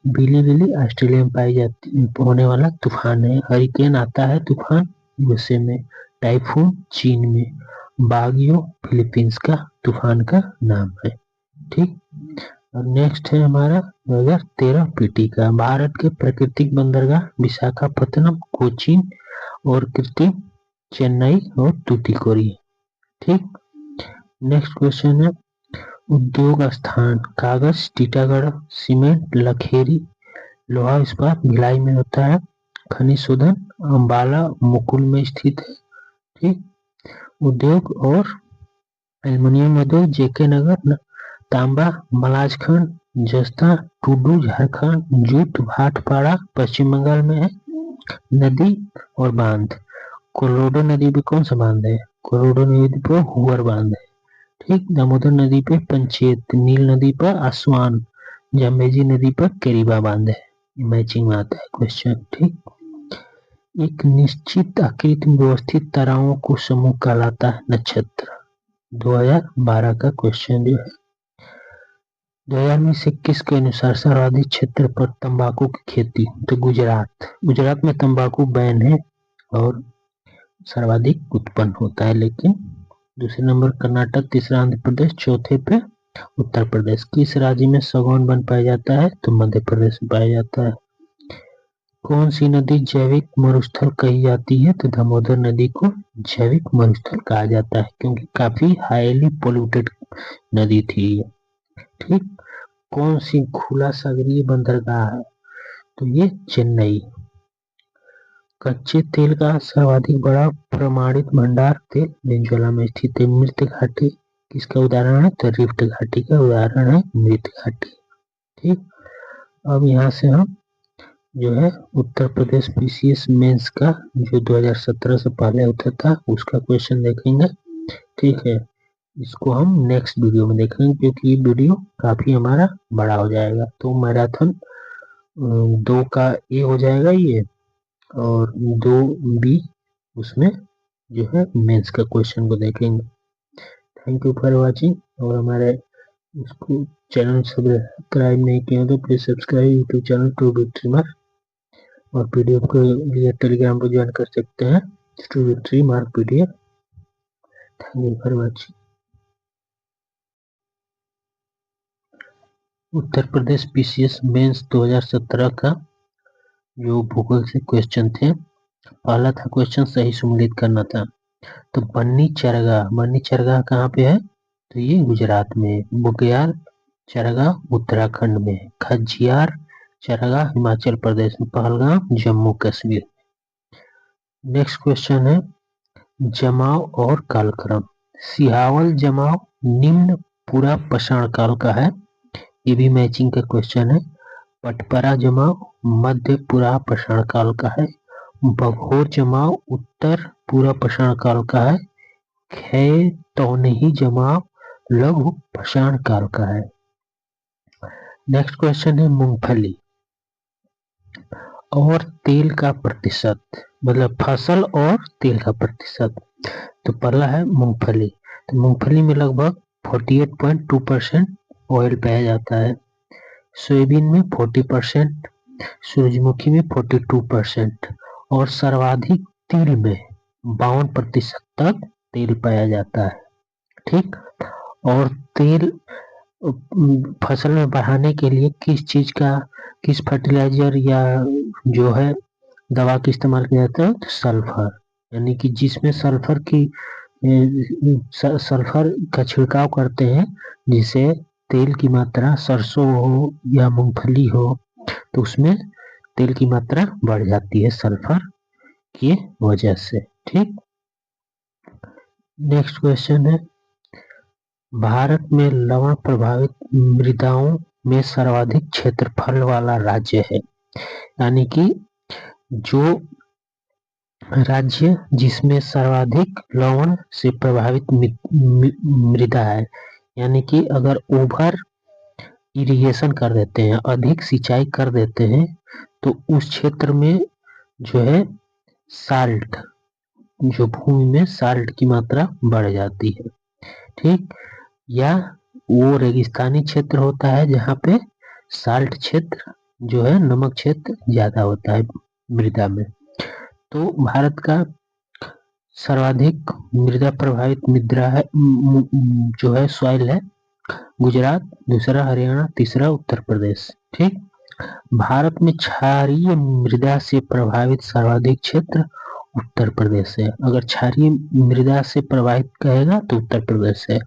बिली बिली ऑस्ट्रेलिया में पाई जाती होने वाला तूफान है। हरिकेन आता है तूफान यूएसए में। टाइफून चीन में। बागियो फिलीपींस का तूफान का नाम है। ठीक। और नेक्स्ट है हमारा 2013 पीटी का। भारत के प्राकृतिक बंदरगाह विशाखापत्तनम, कोचीन और कृत्रिम चेन्नई और तूतीकोरिन। ठीक। नेक्स्ट क्वेश्चन है उद्योग स्थान। कागज टीटागढ़, सीमेंट लखेरी, लोहा इस्पात भिलाई में होता है। खनिज शोधन अम्बाला मुकुल में स्थित है। ठीक। उद्योग और एल्युमिनियम उद्योग जेके नगर, तांबा मलाजखंड, जस्ता टुडू झारखंड, जूट भाटपाड़ा पश्चिम बंगाल में है। नदी और बांध। कोलोराडो नदी पे कौन सा बांध है? कोलोराडो नदी पे हुअर बांध है। ठीक। दामोदर नदी पे पंचेत, नील नदी पर आसवान, जाम्बेजी नदी पर केरीबा बांध है। मैचिंग में आता है क्वेश्चन। ठीक। एक निश्चित आकृति में व्यवस्थित ताराओं को समूह कहलाता है नक्षत्र। 2012 का क्वेश्चन जो है 2021 के अनुसार सर्वाधिक क्षेत्र पर तंबाकू की खेती तो गुजरात में तंबाकू बैन है और सर्वाधिक उत्पन्न होता है। लेकिन दूसरे नंबर कर्नाटक, तीसरा आंध्र प्रदेश, चौथे पे उत्तर प्रदेश। किस राज्य में सागौन वन पाया जाता है? तो मध्य प्रदेश में पाया जाता है। कौन सी नदी जैविक मरुस्थल कही जाती है? तो दामोदर नदी को जैविक मरुस्थल कहा जाता है क्योंकि काफी हाईली पोल्यूटेड नदी थी ये। ठीक। कौन सी खुला सागरीय बंदरगाह है? तो ये चेन्नई। कच्चे तेल का सर्वाधिक बड़ा प्रमाणित भंडार तेल वेनेजुएला में स्थित है। मृत घाटी किसका उदाहरण है? तो रिफ्ट घाटी का उदाहरण है मृत घाटी। ठीक। अब यहाँ से हम जो है उत्तर प्रदेश पीसीएस मेंस का जो 2017 से पहले होता था उसका क्वेश्चन देखेंगे। ठीक है। इसको हम नेक्स्ट वीडियो में देखेंगे क्योंकि ये वीडियो काफी हमारा बड़ा हो जाएगा। तो मैराथन 2 का ए हो जाएगा ये और 2B उसमें जो है मेंस का क्वेश्चन को देखेंगे। Thank you for watching. और हमारे इसको चैनल सब्सक्राइब नहीं किया तो please subscribe YouTube channel to Victory Mark. और पीडीएफ के लिए टेलीग्राम पर ज्वाइन कर सकते हैं to Victory Mark PDF. Thank you for watching. Uttar Pradesh PCS mains 2017 का जो भूगोल से क्वेश्चन थे, पहला था क्वेश्चन सही सम्मिलित करना था। तो बन्नी चरगाह कहाँ पे है? तो ये गुजरात में। बुग्याल चरगाह उत्तराखंड में। खजियार चरगाह हिमाचल प्रदेश में। पहलगाम जम्मू कश्मीर। नेक्स्ट क्वेश्चन है जमाव और कालक्रम। सिहावल जमाव निम्न पूरा पाषाण काल का है, ये भी मैचिंग का क्वेश्चन है। पटपरा जमाव मध्य पूरा पाषाण काल का है। बघोर जमाव उत्तर पूरा पाषाण काल का है। खैतौनही जमाव लघु पाषाण काल का है। नेक्स्ट क्वेश्चन है मूंगफली और तेल का प्रतिशत, मतलब फसल और तेल का प्रतिशत। तो पहला है मूंगफली। तो मूंगफली में लगभग 48.2% ऑयल पाया जाता है। सोयाबीन में 40%, सूरजमुखी में 42% और सर्वाधिक तिल में 52% तक तेल पाया जाता है। ठीक। और तेल फसल में बढ़ाने के लिए किस फर्टिलाइजर या जो है दवा का इस्तेमाल किया जाता है? तो सल्फर, यानी कि जिसमें सल्फर का छिड़काव करते हैं जिससे तेल की मात्रा, सरसों हो या मूंगफली हो तो उसमें तेल की मात्रा बढ़ जाती है सल्फर की वजह से। ठीक। नेक्स्ट क्वेश्चन है भारत में लवण प्रभावित मृदाओं में सर्वाधिक क्षेत्रफल वाला राज्य है, यानी कि जो राज्य जिसमें सर्वाधिक लवण से प्रभावित मृदा है, यानी कि अगर ओवर इरिगेशन कर देते हैं, अधिक सिंचाई कर देते हैं तो उस क्षेत्र में जो है साल्ट, जो भूमि में साल्ट की मात्रा बढ़ जाती है। ठीक। या वो रेगिस्तानी क्षेत्र होता है जहाँ पे साल्ट क्षेत्र जो है नमक क्षेत्र ज्यादा होता है मृदा में। तो भारत का सर्वाधिक मृदा प्रभावित मृदा है जो है सॉइल है गुजरात, दूसरा हरियाणा, तीसरा उत्तर प्रदेश। ठीक, भारत में क्षारीय मृदा से प्रभावित सर्वाधिक क्षेत्र उत्तर प्रदेश है। अगर क्षारीय मृदा से प्रभावित कहेगा तो उत्तर प्रदेश है,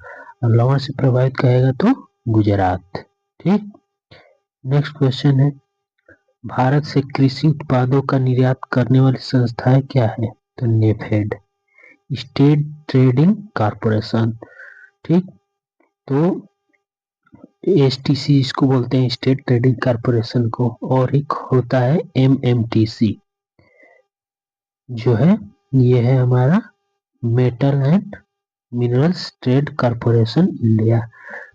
और लवण से प्रभावित कहेगा तो गुजरात। ठीक, नेक्स्ट क्वेश्चन है, भारत से कृषि उत्पादों का निर्यात करने वाली संस्थाएं क्या है? तो नेफेड, स्टेट ट्रेडिंग कॉर्पोरेशन। ठीक, तो एसटीसी इसको बोलते हैं, स्टेट ट्रेडिंग कॉर्पोरेशन को, और एक होता है एमएमटीसी जो है, ये है हमारा metal and minerals trade corporation India.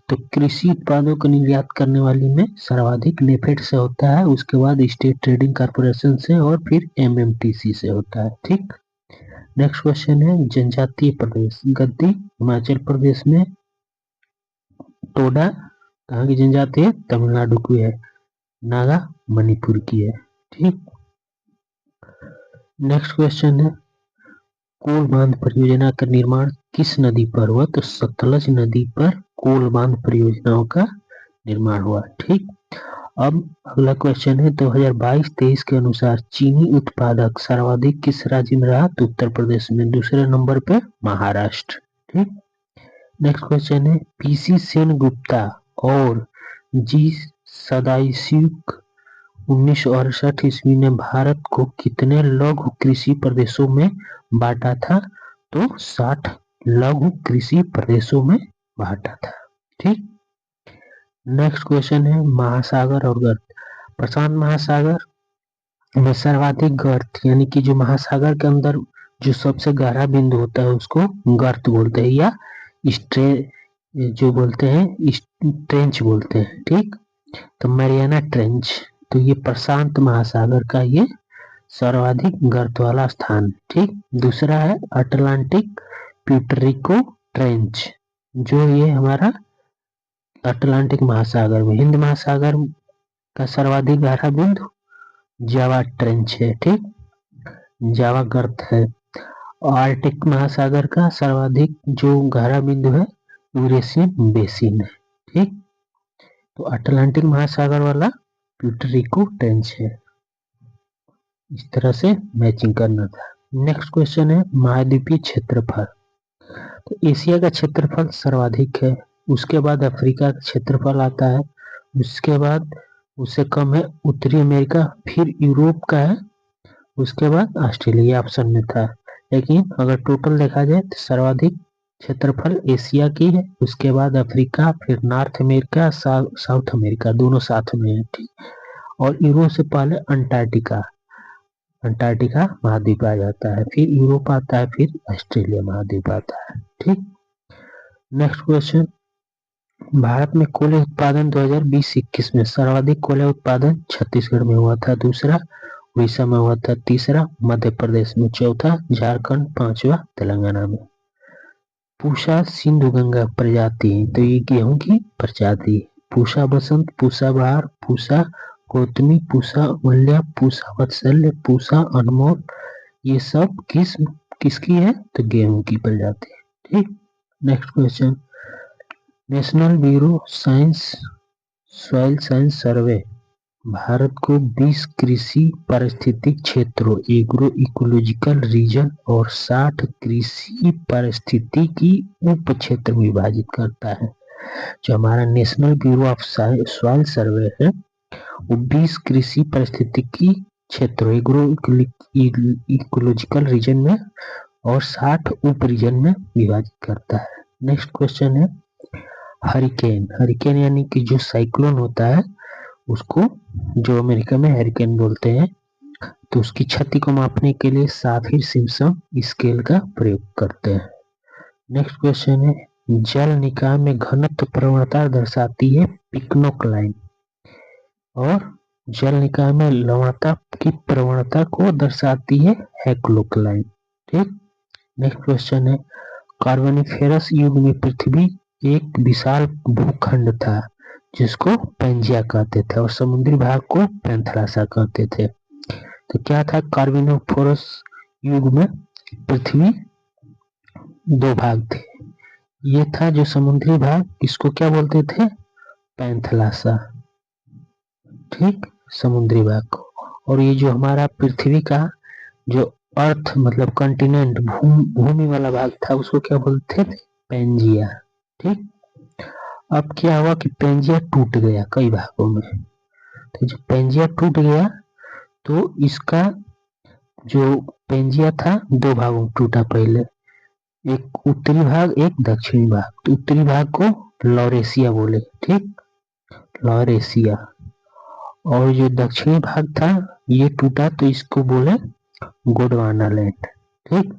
तो कृषि उत्पादों को निर्यात करने वाली में सर्वाधिक नेफेड से होता है, उसके बाद स्टेट ट्रेडिंग कॉर्पोरेशन से, और फिर एमएमटीसी से होता है। ठीक, नेक्स्ट क्वेश्चन है, जनजातीय प्रदेश। गद्दी हिमाचल प्रदेश में, टोडा कहाँ की जनजाति है? तमिलनाडु की है, नागा मणिपुर की है। ठीक, नेक्स्ट क्वेश्चन है, कोल बांध परियोजना का निर्माण किस नदी पर हुआ? तो सतलज नदी पर कोल बांध परियोजनाओं का निर्माण हुआ। ठीक, अब अगला क्वेश्चन है, 2022-23 के अनुसार चीनी उत्पादक सर्वाधिक किस राज्य में रहा? तो उत्तर प्रदेश में, दूसरे नंबर पे महाराष्ट्र। ठीक, नेक्स्ट क्वेश्चन है, पीसी सेनगुप्ता और जी सदाशिव 1968 ईस्वी ने भारत को कितने लघु कृषि प्रदेशों में बांटा था? तो 60 लघु कृषि प्रदेशों में बांटा था। ठीक, नेक्स्ट क्वेश्चन है, महासागर और गर्त। प्रशांत महासागर में सर्वाधिक गर्त, यानी कि जो महासागर के अंदर जो सबसे गहरा बिंदु होता है उसको गर्त बोलते हैं, या जो बोलते हैं ट्रेंच बोलते हैं। ठीक, तो मैरियाना ट्रेंच, तो ये प्रशांत महासागर का ये सर्वाधिक गर्त वाला स्थान। ठीक, दूसरा है अटलांटिक प्यूटरिको ट्रेंच, जो ये हमारा अटलांटिक महासागर में, हिंद महासागर का सर्वाधिक गहरा बिंदु जावा ट्रेंच है। ठीक, जावा गर्त है। आर्कटिक महासागर का सर्वाधिक जो गहरा बिंदु है यूरेशियन बेसिन है। ठीक, तो अटलांटिक महासागर वाला प्यूटरिको ट्रेंच है। इस तरह से मैचिंग करना था। नेक्स्ट क्वेश्चन है, महाद्वीपीय क्षेत्रफल। तो एशिया का क्षेत्रफल सर्वाधिक है, उसके बाद अफ्रीका का क्षेत्रफल आता है, उसके बाद उससे कम है उत्तरी अमेरिका, फिर यूरोप का है, उसके बाद ऑस्ट्रेलिया ऑप्शन में था। लेकिन अगर टोटल देखा जाए तो सर्वाधिक क्षेत्रफल एशिया की है, उसके बाद अफ्रीका, फिर नॉर्थ अमेरिका, साउथ अमेरिका, दोनों साथ में है। ठीक, और यूरोप से पहले अंटार्कटिका महाद्वीप आ जाता है, फिर यूरोप आता है, फिर ऑस्ट्रेलिया महाद्वीप आता है। ठीक, नेक्स्ट क्वेश्चन, भारत में कोयले उत्पादन 2020-21 में सर्वाधिक कोयला उत्पादन छत्तीसगढ़ में हुआ था, दूसरा उड़ीसा में हुआ था, तीसरा मध्य प्रदेश में, चौथा झारखंड, पांचवा तेलंगाना में। पूषा सिंधु गंगा प्रजाति, तो ये गेहूं की प्रजाति, पूषा बसंत, पूषा बहार, पूषा गौतमी, पूषा अमूल्या, पूषा वत्सल्य, पूषा अनमोल, ये सब किसकी है? तो गेहूं की प्रजाति। ठीक, next question, national bureau science soil science survey Bharat को 20 कृषि पारिस्थितिक क्षेत्रों एग्रो इकोलॉजिकल रीजन और 60 कृषि पारिस्थितिकी उप क्षेत्र में विभाजित करता है। जो हमारा नेशनल ब्यूरो ऑफ सॉइल सर्वे है वो 20 कृषि पारिस्थितिकी क्षेत्रों एग्रो इकोलॉजिकल रीजन में और 60 उप रीजन में विभाजित करता है। नेक्स्ट क्वेश्चन है, हरिकेन यानी कि जो साइक्लोन होता है उसको जो अमेरिका में हरिकेन बोलते हैं, तो उसकी क्षति को मापने के लिए साफिर सिम्पसन स्केल का प्रयोग करते हैं। नेक्स्ट क्वेश्चन है, जल निकाय में घनत्व प्रवणता दर्शाती है पिकनोक लाइन, और जल निकाय में लवणता की प्रवणता को दर्शाती है हैकलोक लाइन। ठीक, नेक्स्ट क्वेश्चन है, कार्बोनिफेरस युग में पृथ्वी एक विशाल भूखंड था जिसको पेंजिया कहते थे, और समुद्री भाग को पैंथलासा कहते थे। तो क्या था, कार्बोनिफेरस युग में पृथ्वी दो भाग थे। ये था जो समुद्री भाग, इसको क्या बोलते थे, पैंथलासा, ठीक, समुद्री भाग को। और ये जो हमारा पृथ्वी का जो अर्थ मतलब कॉन्टिनेंट भूमि वाला भाग था, उसको क्या बोलते थे, पेंजिया, ठीक। अब क्या हुआ कि पेंजिया टूट गया कई भागों में। तो जब पेंजिया टूट गया तो इसका जो पेंजिया था दो भागों में टूटा पहले, एक उत्तरी भाग एक दक्षिणी भाग। तो उत्तरी भाग को लॉरेशिया बोले, ठीक, लॉरेशिया। और जो दक्षिणी भाग था ये टूटा तो इसको बोले गोंडवाना लैंड, ठीक।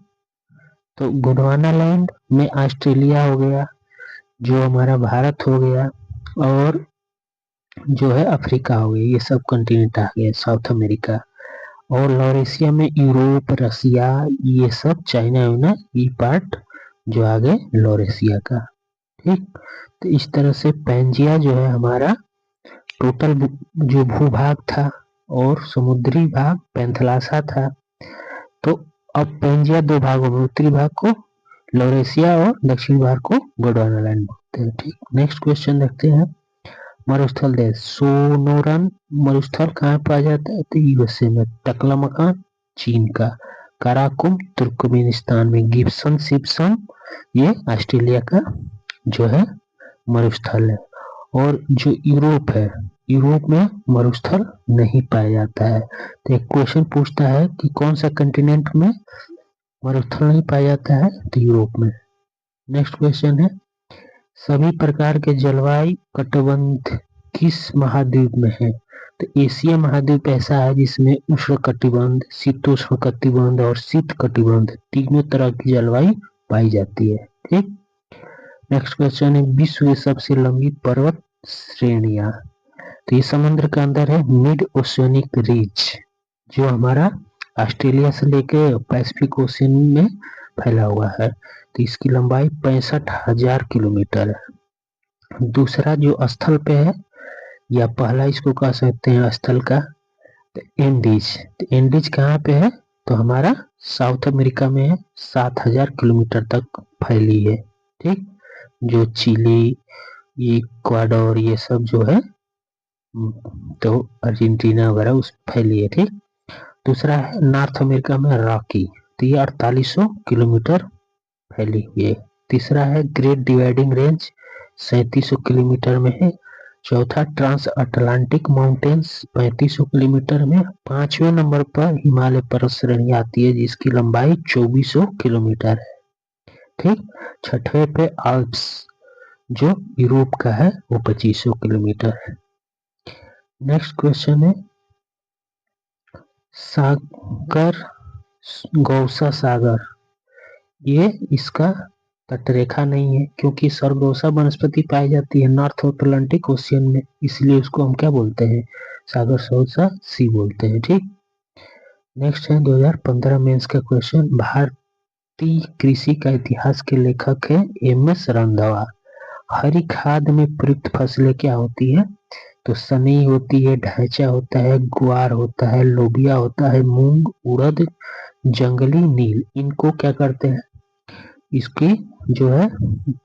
तो गोंडवाना लैंड में ऑस्ट्रेलिया हो गया, जो हमारा भारत हो गया, और जो है अफ्रीका हो गया, ये सब कंटिनेंट आ गए, साउथ अमेरिका। और लॉरेशिया में यूरोप, रसिया, ये सब, चाइना वाइना, ये पार्ट जो आ गए लॉरेशिया का, ठीक। तो इस तरह से पेंजिया जो है हमारा टोटल जो भूभाग था, और समुद्री भाग पैंथलासा था। तो अब पेंजिया दो भागों में, उत्तरी भाग को लॉरेशिया और दक्षिणी भाग को गोंडवाना लैंड बोलते हैं, ठीक। नेक्स्ट क्वेश्चन देखते हैं। मरुस्थल देश सोनोरन मरुस्थल कहाँ पाया जाता है, तो यूएसए में। टकलामकान चीन का, काराकोरम तुर्कमेनिस्तान में, गिब्सन सिप्सन ये ऑस्ट्रेलिया का जो है मरुस्थल है। और जो यूरोप है, यूरोप में मरुस्थल नहीं पाया जाता है। तो एक क्वेश्चन पूछता है कि कौन सा कंटिनेंट में मरुस्थल नहीं पाया जाता है, तो यूरोप में। नेक्स्ट क्वेश्चन है, सभी प्रकार के जलवायु कटिबंध किस महाद्वीप में है, तो एशिया महाद्वीप ऐसा है जिसमें उष्ण कटिबंध, शीतोष्ण कटिबंध और शीत कटिबंध तीनों तरह की जलवायु पाई जाती है, ठीक। नेक्स्ट क्वेश्चन है, विश्व की सबसे लंबी पर्वत श्रेणियां, तो ये समुद्र के अंदर है, मिड ओशियनिक रिज, जो हमारा ऑस्ट्रेलिया से लेके पैसिफिक ओशियन में फैला हुआ है। तो इसकी लंबाई 65,000 किलोमीटर है। दूसरा जो स्थल पे है, या पहला इसको कह सकते हैं स्थल का, तो एंडीज। तो एंडीज कहाँ पे है, तो हमारा साउथ अमेरिका में है, 7,000 किलोमीटर तक फैली है, ठीक। जो चिली, इक्वाडोर, ये सब जो है, तो अर्जेंटीना वगैरह उस फैली है, ठीक। दूसरा है नॉर्थ अमेरिका में रॉकी, तो ये 4800 किलोमीटर फैली हुई है। तीसरा है ग्रेट डिवाइडिंग रेंज, 3700 किलोमीटर में है। चौथा ट्रांस अटलांटिक माउंटेन्स, 3500 किलोमीटर में। पांचवें नंबर पर हिमालय पर्वत श्रेणी आती है जिसकी लंबाई 2400 किलोमीटर है, ठीक। छठवें पे आल्प्स जो यूरोप का है, वो 2500 किलोमीटर है। नेक्स्ट क्वेश्चन है, सागर गौसा सागर, ये इसका तटरेखा नहीं है, क्योंकि सरगोसा वनस्पति पाई जाती है नॉर्थ अटलांटिक ओशियन में, इसलिए उसको हम क्या बोलते हैं, सागर गौसा सी बोलते हैं, ठीक। नेक्स्ट है 2015 मेंस का क्वेश्चन, भारतीय कृषि का इतिहास के लेखक है एम.एस. रंधावा। हरी खाद में प्रयुक्त फसलें क्या होती है, तो सनई होती है, ढैंचा होता है, ग्वार होता है, लोबिया होता है, मूंग, उड़द, जंगली नील। इनको क्या करते हैं, इसकी जो है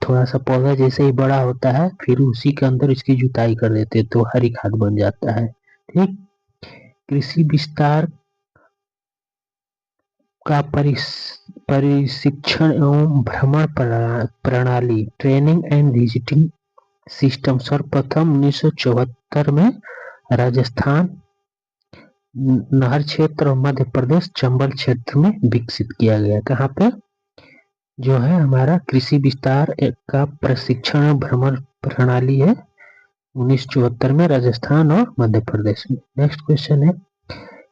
थोड़ा सा पौधा जैसे ही बड़ा होता है, फिर उसी के अंदर इसकी जुताई कर देते हैं, तो हरी खाद बन जाता है, ठीक। कृषि विस्तार का प्रशिक्षण एवं भ्रमण प्रणाली, ट्रेनिंग एंड विजिटिंग सिस्टम सर्वप्रथम 1974 में राजस्थान नहर क्षेत्र और मध्य प्रदेश चंबल क्षेत्र में विकसित किया गया। कहाँ पे, जो है हमारा कृषि विस्तार का प्रशिक्षण भ्रमण प्रणाली है 1974 में राजस्थान और मध्य प्रदेश में। नेक्स्ट क्वेश्चन है,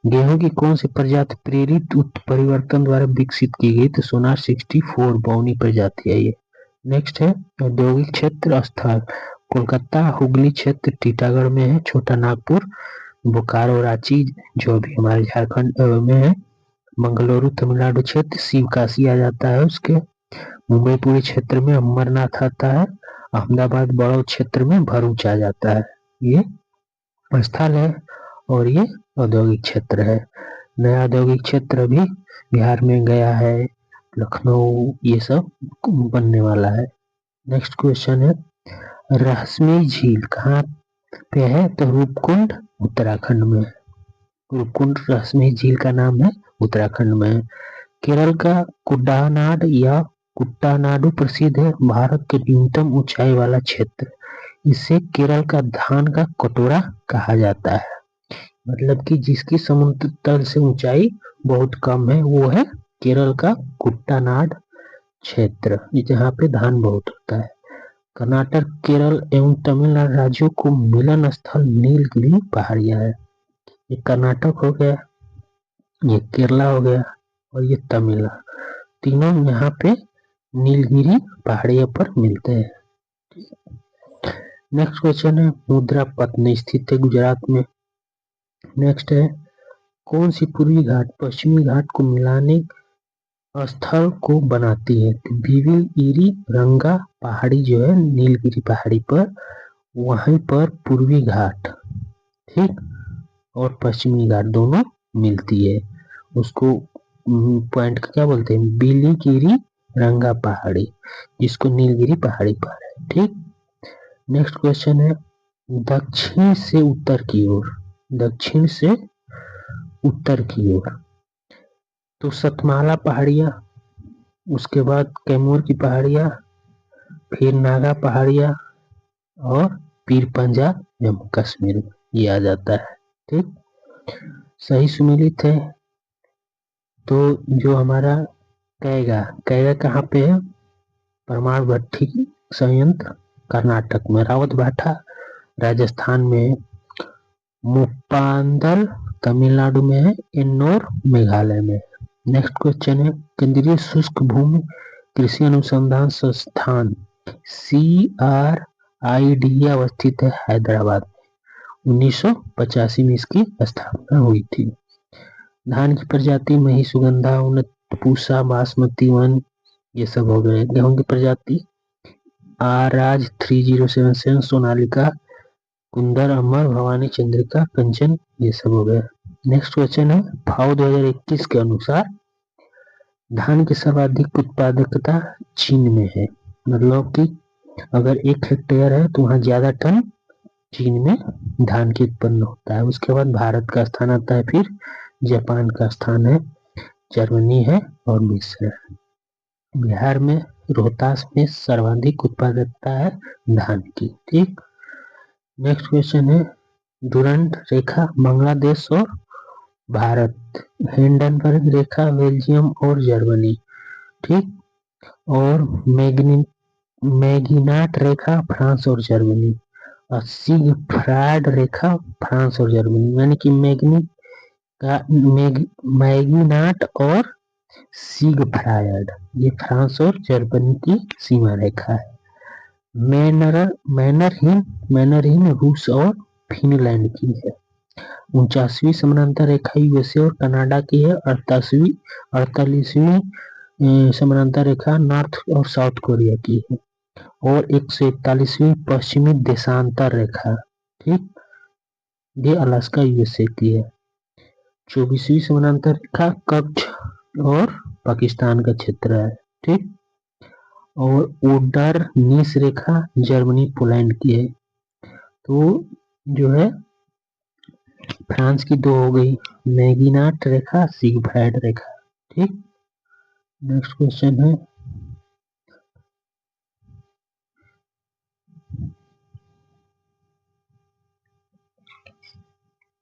गेहूं की कौन सी प्रजाति प्रेरित उत्परिवर्तन द्वारा विकसित की गई, तो सोनार 64 बौनी प्रजाति है ये। नेक्स्ट है औद्योगिक क्षेत्र स्थल, कोलकाता, हुगली क्षेत्र टीटागढ़ में है, छोटा नागपुर, बोकारो, रांची जो अभी हमारे झारखंड में है, मंगलुरु तमिलनाडु क्षेत्र शिवकाशी आ जाता है उसके, मुंबई पुरी क्षेत्र में अमरनाथ आता है, अहमदाबाद बड़ौद क्षेत्र में भरूच आ जाता है। ये स्थल है और ये औद्योगिक क्षेत्र है। नया औद्योगिक क्षेत्र भी बिहार में गया है, लखनऊ, ये सब बनने वाला है। नेक्स्ट क्वेश्चन है, रहस्यमय झील कहाँ पे है? तो रूपकुंड उत्तराखंड में। रूपकुंड रहस्यमय झील का नाम है, उत्तराखंड में है। केरल का कुड्डानाड या कुट्टानाडु प्रसिद्ध है, भारत के न्यूनतम ऊंचाई वाला क्षेत्र। इसे केरल का धान का कटोरा कहा जाता है। मतलब कि जिसकी समुद्र तल से ऊंचाई बहुत कम है वो है केरल का कुट्टानाड क्षेत्र, जहाँ पे धान बहुत होता है। कर्नाटक, केरल एवं तमिलनाडु राज्यों को मिलन स्थल नीलगिरी पहाड़ियां है। ये कर्नाटक हो गया, ये केरला हो गया और ये तमिलनाडु, तीनों यहाँ पे नीलगिरी पहाड़ियों पर मिलते हैं। नेक्स्ट क्वेश्चन है, मुद्रा पत्नी स्थित है गुजरात में। नेक्स्ट है, कौन सी पूर्वी घाट पश्चिमी घाट को मिलाने स्थल को बनाती है? तो बीवी रंगा पहाड़ी जो है नीलगिरी पहाड़ी पर, वहीं पर पूर्वी घाट, ठीक, और पश्चिमी घाट दोनों मिलती है। उसको पॉइंट क्या बोलते हैं? बिलीगिरी रंगा पहाड़ी, जिसको नीलगिरी पहाड़ी पर है, ठीक। नेक्स्ट क्वेश्चन है, दक्षिण से उत्तर की ओर, दक्षिण से उत्तर की ओर, तो सतमाला पहाड़ियां, उसके बाद कैमूर की पहाड़ियां, फिर नागा पहाड़ियां और पीर पंजा जम्मू कश्मीर में ये आ जाता है, ठीक। सही सुमेलित है। तो जो हमारा कैगा, कैगा कहाँ पे है? परमाणु भट्टी संयंत्र कर्नाटक में, रावत भाटा राजस्थान में, मुप्पांदल तमिलनाडु में है, एन्नोर मेघालय में। नेक्स्ट क्वेश्चन है, केंद्रीय शुष्क भूमि कृषि अनुसंधान संस्थान CRID अवस्थित है हैदराबाद में। 1985 में इसकी स्थापना हुई थी। धान की प्रजाति मही सुगंधा, उन्नत पूसा, बासमती 1, ये सब हो गए। गेहूं की प्रजाति आराज 3077, सोनालिका, कुंदर, अमर, भवानी, चंद्रिका, कंचन, ये सब हो गया। नेक्स्ट क्वेश्चन है, फाओ 2021 के अनुसार धान की सर्वाधिक उत्पादकता चीन में है। मतलब कि अगर 1 हेक्टेयर है तो वहाँ ज्यादा टन चीन में धान की उत्पन्न होता है। उसके बाद भारत का स्थान आता है, फिर जापान का स्थान है, जर्मनी है और मिस्र है। बिहार में रोहतास में सर्वाधिक उत्पादकता है धान की, ठीक। नेक्स्ट क्वेश्चन है, डुरंड रेखा बांग्लादेश और भारत, हिंडनबर्ग रेखा बेल्जियम और जर्मनी, ठीक, और मैगिनाट रेखा फ्रांस और जर्मनी, और सिगफ्रायड रेखा फ्रांस और जर्मनी। यानी कि मैगिनाट और सिगफ्रायड ये फ्रांस और जर्मनी की सीमा रेखा है। मैनरहीन रूस और फिनलैंड की है। 49वीं समानांतर रेखा यूएसए और कनाडा की है। 48वीं समानांतर रेखा नॉर्थ और साउथ कोरिया की है। और 141वीं पश्चिमी देशांतर रेखा, ठीक, ये अलास्का यूएसए की है। 24वीं समानांतर रेखा कच्छ और पाकिस्तान का क्षेत्र है, ठीक। और ओडर नीस रेखा जर्मनी पोलैंड की है। तो जो है फ्रांस की 2 हो गई, मैगिनाट रेखा, सिगफ्रायड रेखा, ठीक। नेक्स्ट क्वेश्चन है,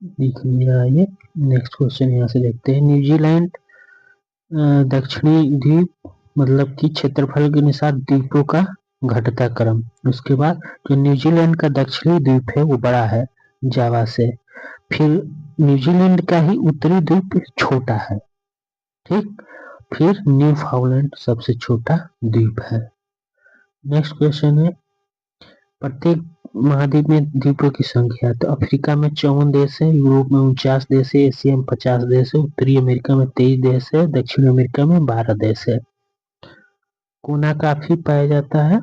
दिख नहीं रहा है। नेक्स्ट क्वेश्चन यहाँ से देखते हैं, न्यूजीलैंड दक्षिणी द्वीप, मतलब कि क्षेत्रफल के अनुसार द्वीपों का घटता क्रम। उसके बाद जो न्यूजीलैंड का दक्षिणी द्वीप है वो बड़ा है जावा से, फिर न्यूजीलैंड का ही उत्तरी द्वीप छोटा है, ठीक, फिर न्यूफाउंडलैंड सबसे छोटा द्वीप है। नेक्स्ट क्वेश्चन है, प्रत्येक महाद्वीप में द्वीपों की संख्या। तो अफ्रीका में 54 देश है, यूरोप में 49 देश है, एशिया में 50 देश है, उत्तरी अमेरिका में 23 देश है, दक्षिण अमेरिका में 12 देश है। कोना काफी पाया जाता है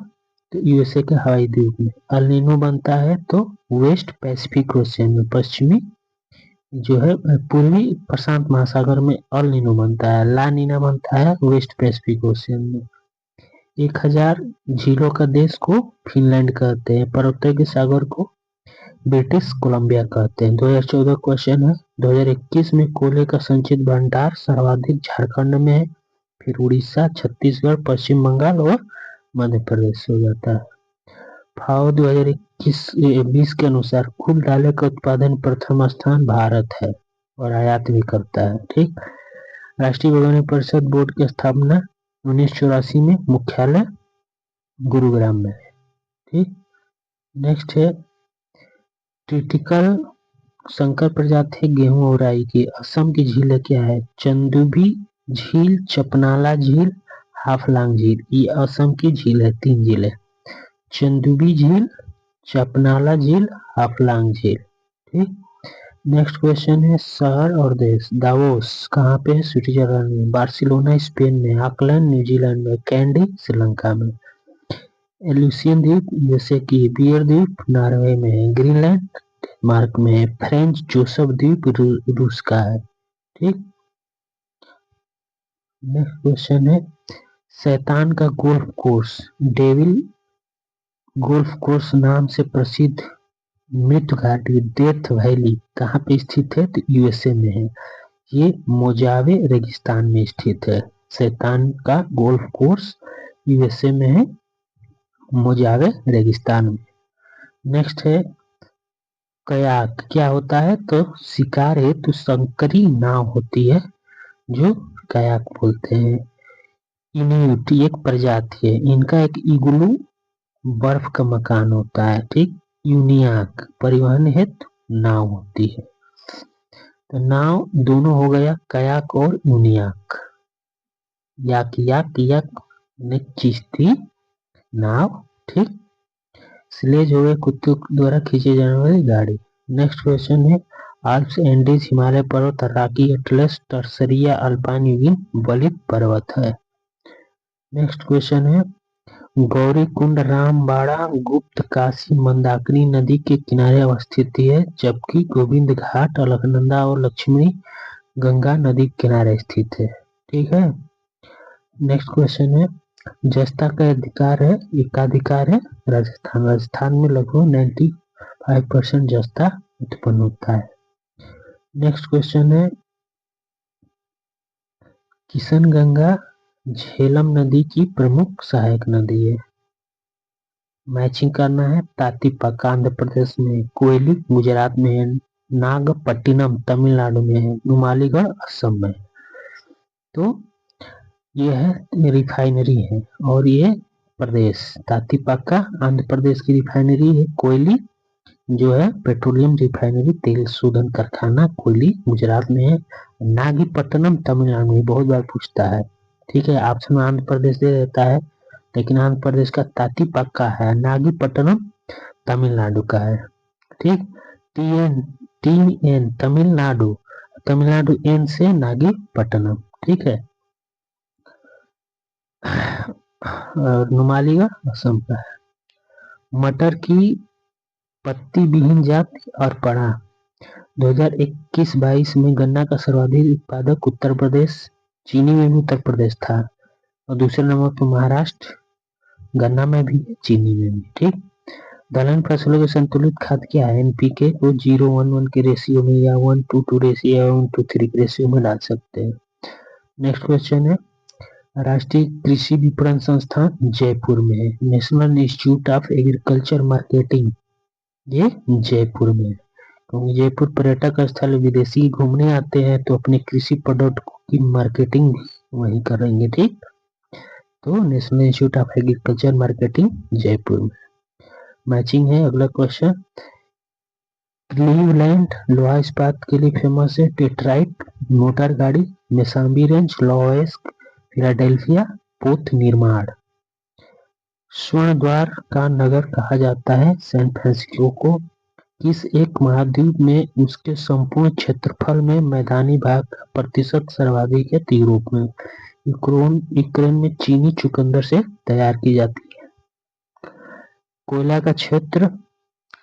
तो यूएसए के हवाई द्वीप में। अल नीनो बनता है तो वेस्ट पैसिफिक ओशियन में, पश्चिमी जो है पूर्वी प्रशांत महासागर में अल नीनो बनता है। ला नीना बनता है वेस्ट पैसिफिक ओशियन में। 1000 झीलों का देश को फिनलैंड कहते हैं। पर्वतों के सागर को ब्रिटिश कोलंबिया कहते हैं। 2014 क्वेश्चन है, 2021 में कोयले का संचित भंडार सर्वाधिक झारखंड में है, फिर उड़ीसा, छत्तीसगढ़, पश्चिम बंगाल और मध्य प्रदेश हो जाता है। फाओ 2021-20 के अनुसार कुल दालें का उत्पादन प्रथम स्थान भारत है और आयात भी करता है। ठीक। राष्ट्रीय वैज्ञानिक परिषद बोर्ड की स्थापना 1984 में, मुख्यालय गुरुग्राम में है। ठीक। नेक्स्ट है क्रिटिकल संकर प्रजाति है गेहूं और राई की। असम की झीलें क्या है? चंदुबी झील, चपनाला झील, हाफलांग झील। ये असम की झील है, 3 झीलें, चंदुबी झील, चपनाला झील, हाफलांग झील। ठीक। नेक्स्ट क्वेश्चन है शहर और देश। दावोस कहाँ पे है? स्विट्जरलैंड में। बार्सिलोना स्पेन में। ऑकलैंड न्यूजीलैंड में। कैंडी श्रीलंका में। एल्यूसियन द्वीप यूएसए की। बियर द्वीप नॉर्वे में है। ग्रीनलैंड डेनमार्क में है। फ्रेंच जोसेफ द्वीप रूस का है। ठीक। नेक्स्ट क्वेश्चन है शैतान का golf course, devil golf course नाम से प्रसिद्ध मृत्यु घाटी डेथ वैली कहाँ पे स्थित है? तो यूएसए में है। ये मोजावे रेगिस्तान में स्थित है। शैतान का गोल्फ कोर्स यूएसए में है, मोजावे रेगिस्तान में। नेक्स्ट है कयाक क्या होता है? तो शिकार हेतु संकरी नाव होती है जो कयाक बोलते हैं। इन्यूट एक प्रजाति है, इनका एक इग्लू बर्फ का मकान होता है। ठीक। यूनियाक परिवहन हेतु नाव होती है। तो नाव दोनों हो गया, कयाक और यूनियाक। याक याक याक ने किश्ती नाव। ठीक। स्लेज हो गए कुत्तों द्वारा खींचे जाने वाली गाड़ी। नेक्स्ट क्वेश्चन है आल्प्स एंडीज हिमालय पर्वत, रॉकी एटलस, टर्सरिया अल्पाइन विभिन्न बलित पर्वत है। नेक्स्ट क्वेश्चन है गौरी कुंड रामबाड़ा गुप्त काशी मंदाकिनी नदी के किनारे अवस्थित है, जबकि गोविंद घाट अलकनंदा और लक्ष्मी गंगा नदी के किनारे स्थित है। ठीक है। नेक्स्ट क्वेश्चन है जस्ता का अधिकार है, एकाधिकार है राजस्थान। राजस्थान में लगभग 95% जस्ता उत्पन्न होता है। नेक्स्ट क्वेश्चन है किशनगंगा झेलम नदी की प्रमुख सहायक नदी है। मैचिंग करना है। तातीपाका आंध्र प्रदेश में, कोयली गुजरात में है, नागपट्टिनम तमिलनाडु में है, नुमालीगढ़ असम में। तो ये है रिफाइनरी है और ये प्रदेश तातीपाका आंध्र प्रदेश की रिफाइनरी है। कोयली जो है पेट्रोलियम रिफाइनरी तेल शोधन कारखाना कोयली गुजरात में है। नागपट्टिनम तमिलनाडु में, बहुत बार पूछता है। ठीक है। ऑप्शन में आंध्र प्रदेश दे देता है लेकिन आंध्र प्रदेश का तातीपाका है, नागपट्टिनम तमिलनाडु का है। ठीक। T N Tamil Nadu, Tamil Nadu N से नागपट्टिनम। ठीक है। और नुमालीगढ़ असम का है। मटर की पत्ती विहीन जाति और पड़ा 2021-22 में गन्ना का सर्वाधिक उत्पादक उत्तर प्रदेश, चीनी में भी उत्तर प्रदेश था और दूसरे नंबर पर महाराष्ट्र, गन्ना में भी, चीनी में भी। ठीक। दलहन फसलों के संतुलित खाद क्या है? एनपीके को 0:1:1 के रेशियो में या 1:2 रेशियो या 1:3 के रेशियो में डाल सकते हैं। नेक्स्ट क्वेश्चन है राष्ट्रीय कृषि विपणन संस्थान जयपुर में है। National institute of agriculture marketing ये जयपुर में है, क्योंकि जयपुर पर्यटक स्थल, विदेशी घूमने आते हैं तो अपने कृषि प्रोडक्ट की मार्केटिंग वहीं करेंगे। ठीक। तो national institute of agriculture marketing Jaipur में। मैचिंग है। अगला क्वेश्चन क्लीवलैंड लोहा इस्पात के लिए फेमस है। डेट्रॉइट मोटर गाड़ी, मेसाबी रेंज, लॉयस्क, फिलाडेल्फिया पोत निर्माण। स्वर्ण द्वार का नगर कहा जाता है सैन फ्रांसिस्को को। किस एक महाद्वीप में उसके संपूर्ण क्षेत्रफल में मैदानी भाग का प्रतिशत सर्वाधिक है? यूरोप में। यूक्रेन में चीनी चुकंदर से तैयार की जाती है। कोयला का क्षेत्र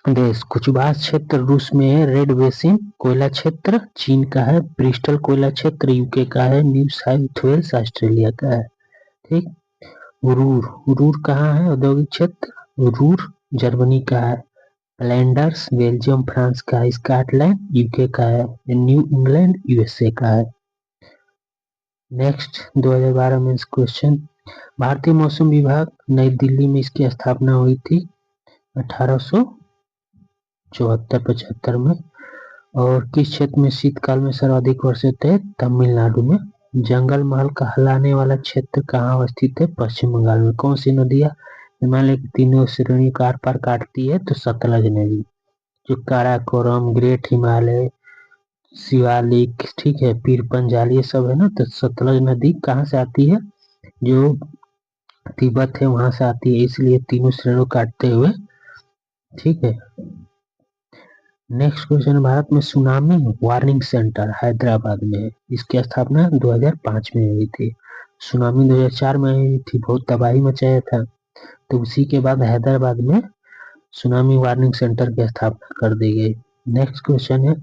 देश, कुचबास क्षेत्र रूस में है, रेड बेसिन कोयला क्षेत्र चीन का है, ब्रिस्टल कोयला क्षेत्र यूके का है, न्यू साउथ वेल्स ऑस्ट्रेलिया का है। ठीक। रूर कहाँ है औद्योगिक क्षेत्र? रूर जर्मनी का है। फ्लैंडर्स बेल्जियम फ्रांस का है। स्कॉटलैंड यूके का है। न्यू इंग्लैंड यूएसए का है। नेक्स्ट 2012 में क्वेश्चन, भारतीय मौसम विभाग नई दिल्ली में इसकी स्थापना हुई थी 1874-75 में। और किस क्षेत्र में शीतकाल में सर्वाधिक वर्षा होते हैं? तमिलनाडु में। जंगल महल कहलाने वाला क्षेत्र कहाँ अवस्थित है? पश्चिम बंगाल में। कौन सी नदियाँ हिमालय की तीनों श्रेणी का आर पार काटती है? तो सतलज नदी, जो काराकोरम, ग्रेट हिमालय, शिवालिक, ठीक है, पीर पंजाल, ये सब है ना। तो सतलज नदी कहाँ से आती है? जो तिब्बत है वहां से आती है, इसलिए तीनों श्रेणियों काटते हुए। ठीक है। नेक्स्ट क्वेश्चन, भारत में सुनामी वार्निंग सेंटर हैदराबाद में है। इसकी स्थापना 2005 में हुई थी। सुनामी 2004 में हुई थी, बहुत तबाही मचाया था। तो उसी के बाद हैदराबाद में सुनामी वार्निंग सेंटर की स्थापना कर दी गई। नेक्स्ट क्वेश्चन है,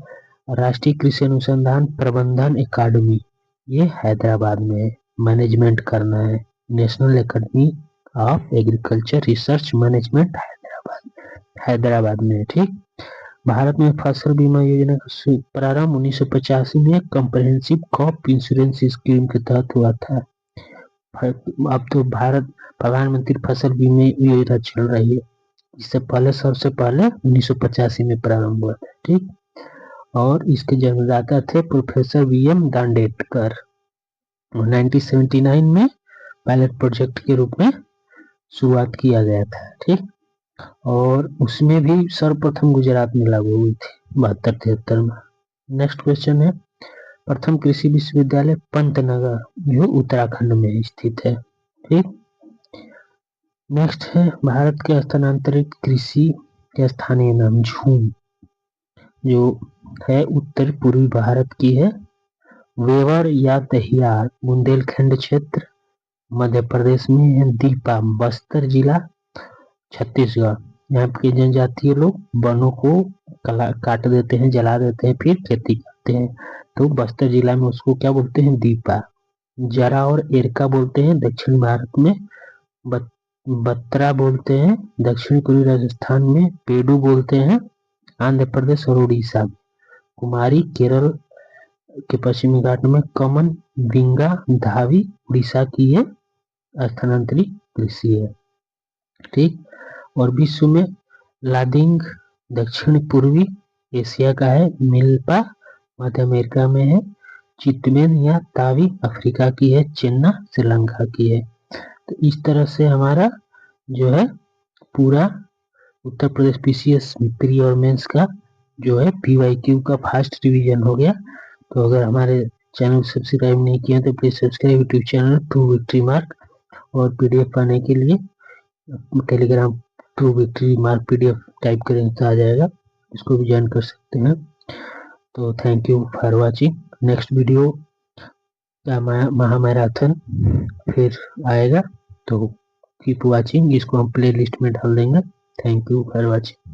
राष्ट्रीय कृषि अनुसंधान प्रबंधन अकादमी, ये हैदराबाद में है, मैनेजमेंट करना है। National academy of agriculture research management Hyderabad में है। ठीक। भारत में फसल बीमा योजना का प्रारंभ 1985 में कॉम्प्रिहेंसिव क्रॉप इंश्योरेंस स्कीम के तहत हुआ था। अब तो भारत प्रधानमंत्री फसल बीमा योजना चल रही है। इससे पहले सबसे पहले 1985 में प्रारंभ हुआ था। ठीक। और इसके जन्मदाता थे प्रोफेसर वीएम दांडेडकर। 1979 में पायलट प्रोजेक्ट के रूप में शुरुआत किया गया था। ठीक। और उसमें भी सर्वप्रथम गुजरात में लागू हुई थी 72-73 में। नेक्स्ट क्वेश्चन है, प्रथम कृषि विश्वविद्यालय पंतनगर, जो उत्तराखंड में स्थित है। ठीक। नेक्स्ट है, भारत के स्थानांतरित कृषि के स्थानीय नाम झूम, जो है उत्तर पूर्वी भारत की है। वेवर या दहियार बुंदेलखंड क्षेत्र मध्य प्रदेश में है। दीपा बस्तर जिला छत्तीसगढ़। यहाँ के जनजातीय लोग वनों को काट देते हैं, जला देते हैं, फिर खेती करते हैं। तो बस्तर जिला में उसको क्या बोलते हैं? दीपा। जरा और एरका बोलते हैं दक्षिण भारत में। बत्रा बोलते हैं दक्षिण पूर्वी राजस्थान में। पेडू बोलते हैं आंध्र प्रदेश और उड़ीसा में। कुमारी केरल के पश्चिमी घाट में। कमन बिंगा धावी उड़ीसा की है स्थानांतरित कृषि है। ठीक। और विश्व में लादिंग दक्षिण पूर्वी एशिया का है। मिल्पा मध्य अमेरिका में है। चितमेन या तावी अफ्रीका की है। चेन्ना श्रीलंका की है। तो इस तरह से हमारा जो है पूरा उत्तर प्रदेश पीसीएस प्री और मेंस का जो है पीवाईक्यू का फास्ट रिवीजन हो गया। तो अगर हमारे चैनल सब्सक्राइब नहीं किया तो please subscribe YouTube channel True Victory Mark. और पीडीएफ पाने के लिए Telegram true Victory Mark PDF type करेंगे तो आ जाएगा, इसको भी ज्वाइन कर सकते हैं। तो thank you for watching. Next video का महामैराथन फिर आएगा, तो कीप वाचिंग। इसको हम प्ले लिस्ट में डाल देंगे। Thank you for watching.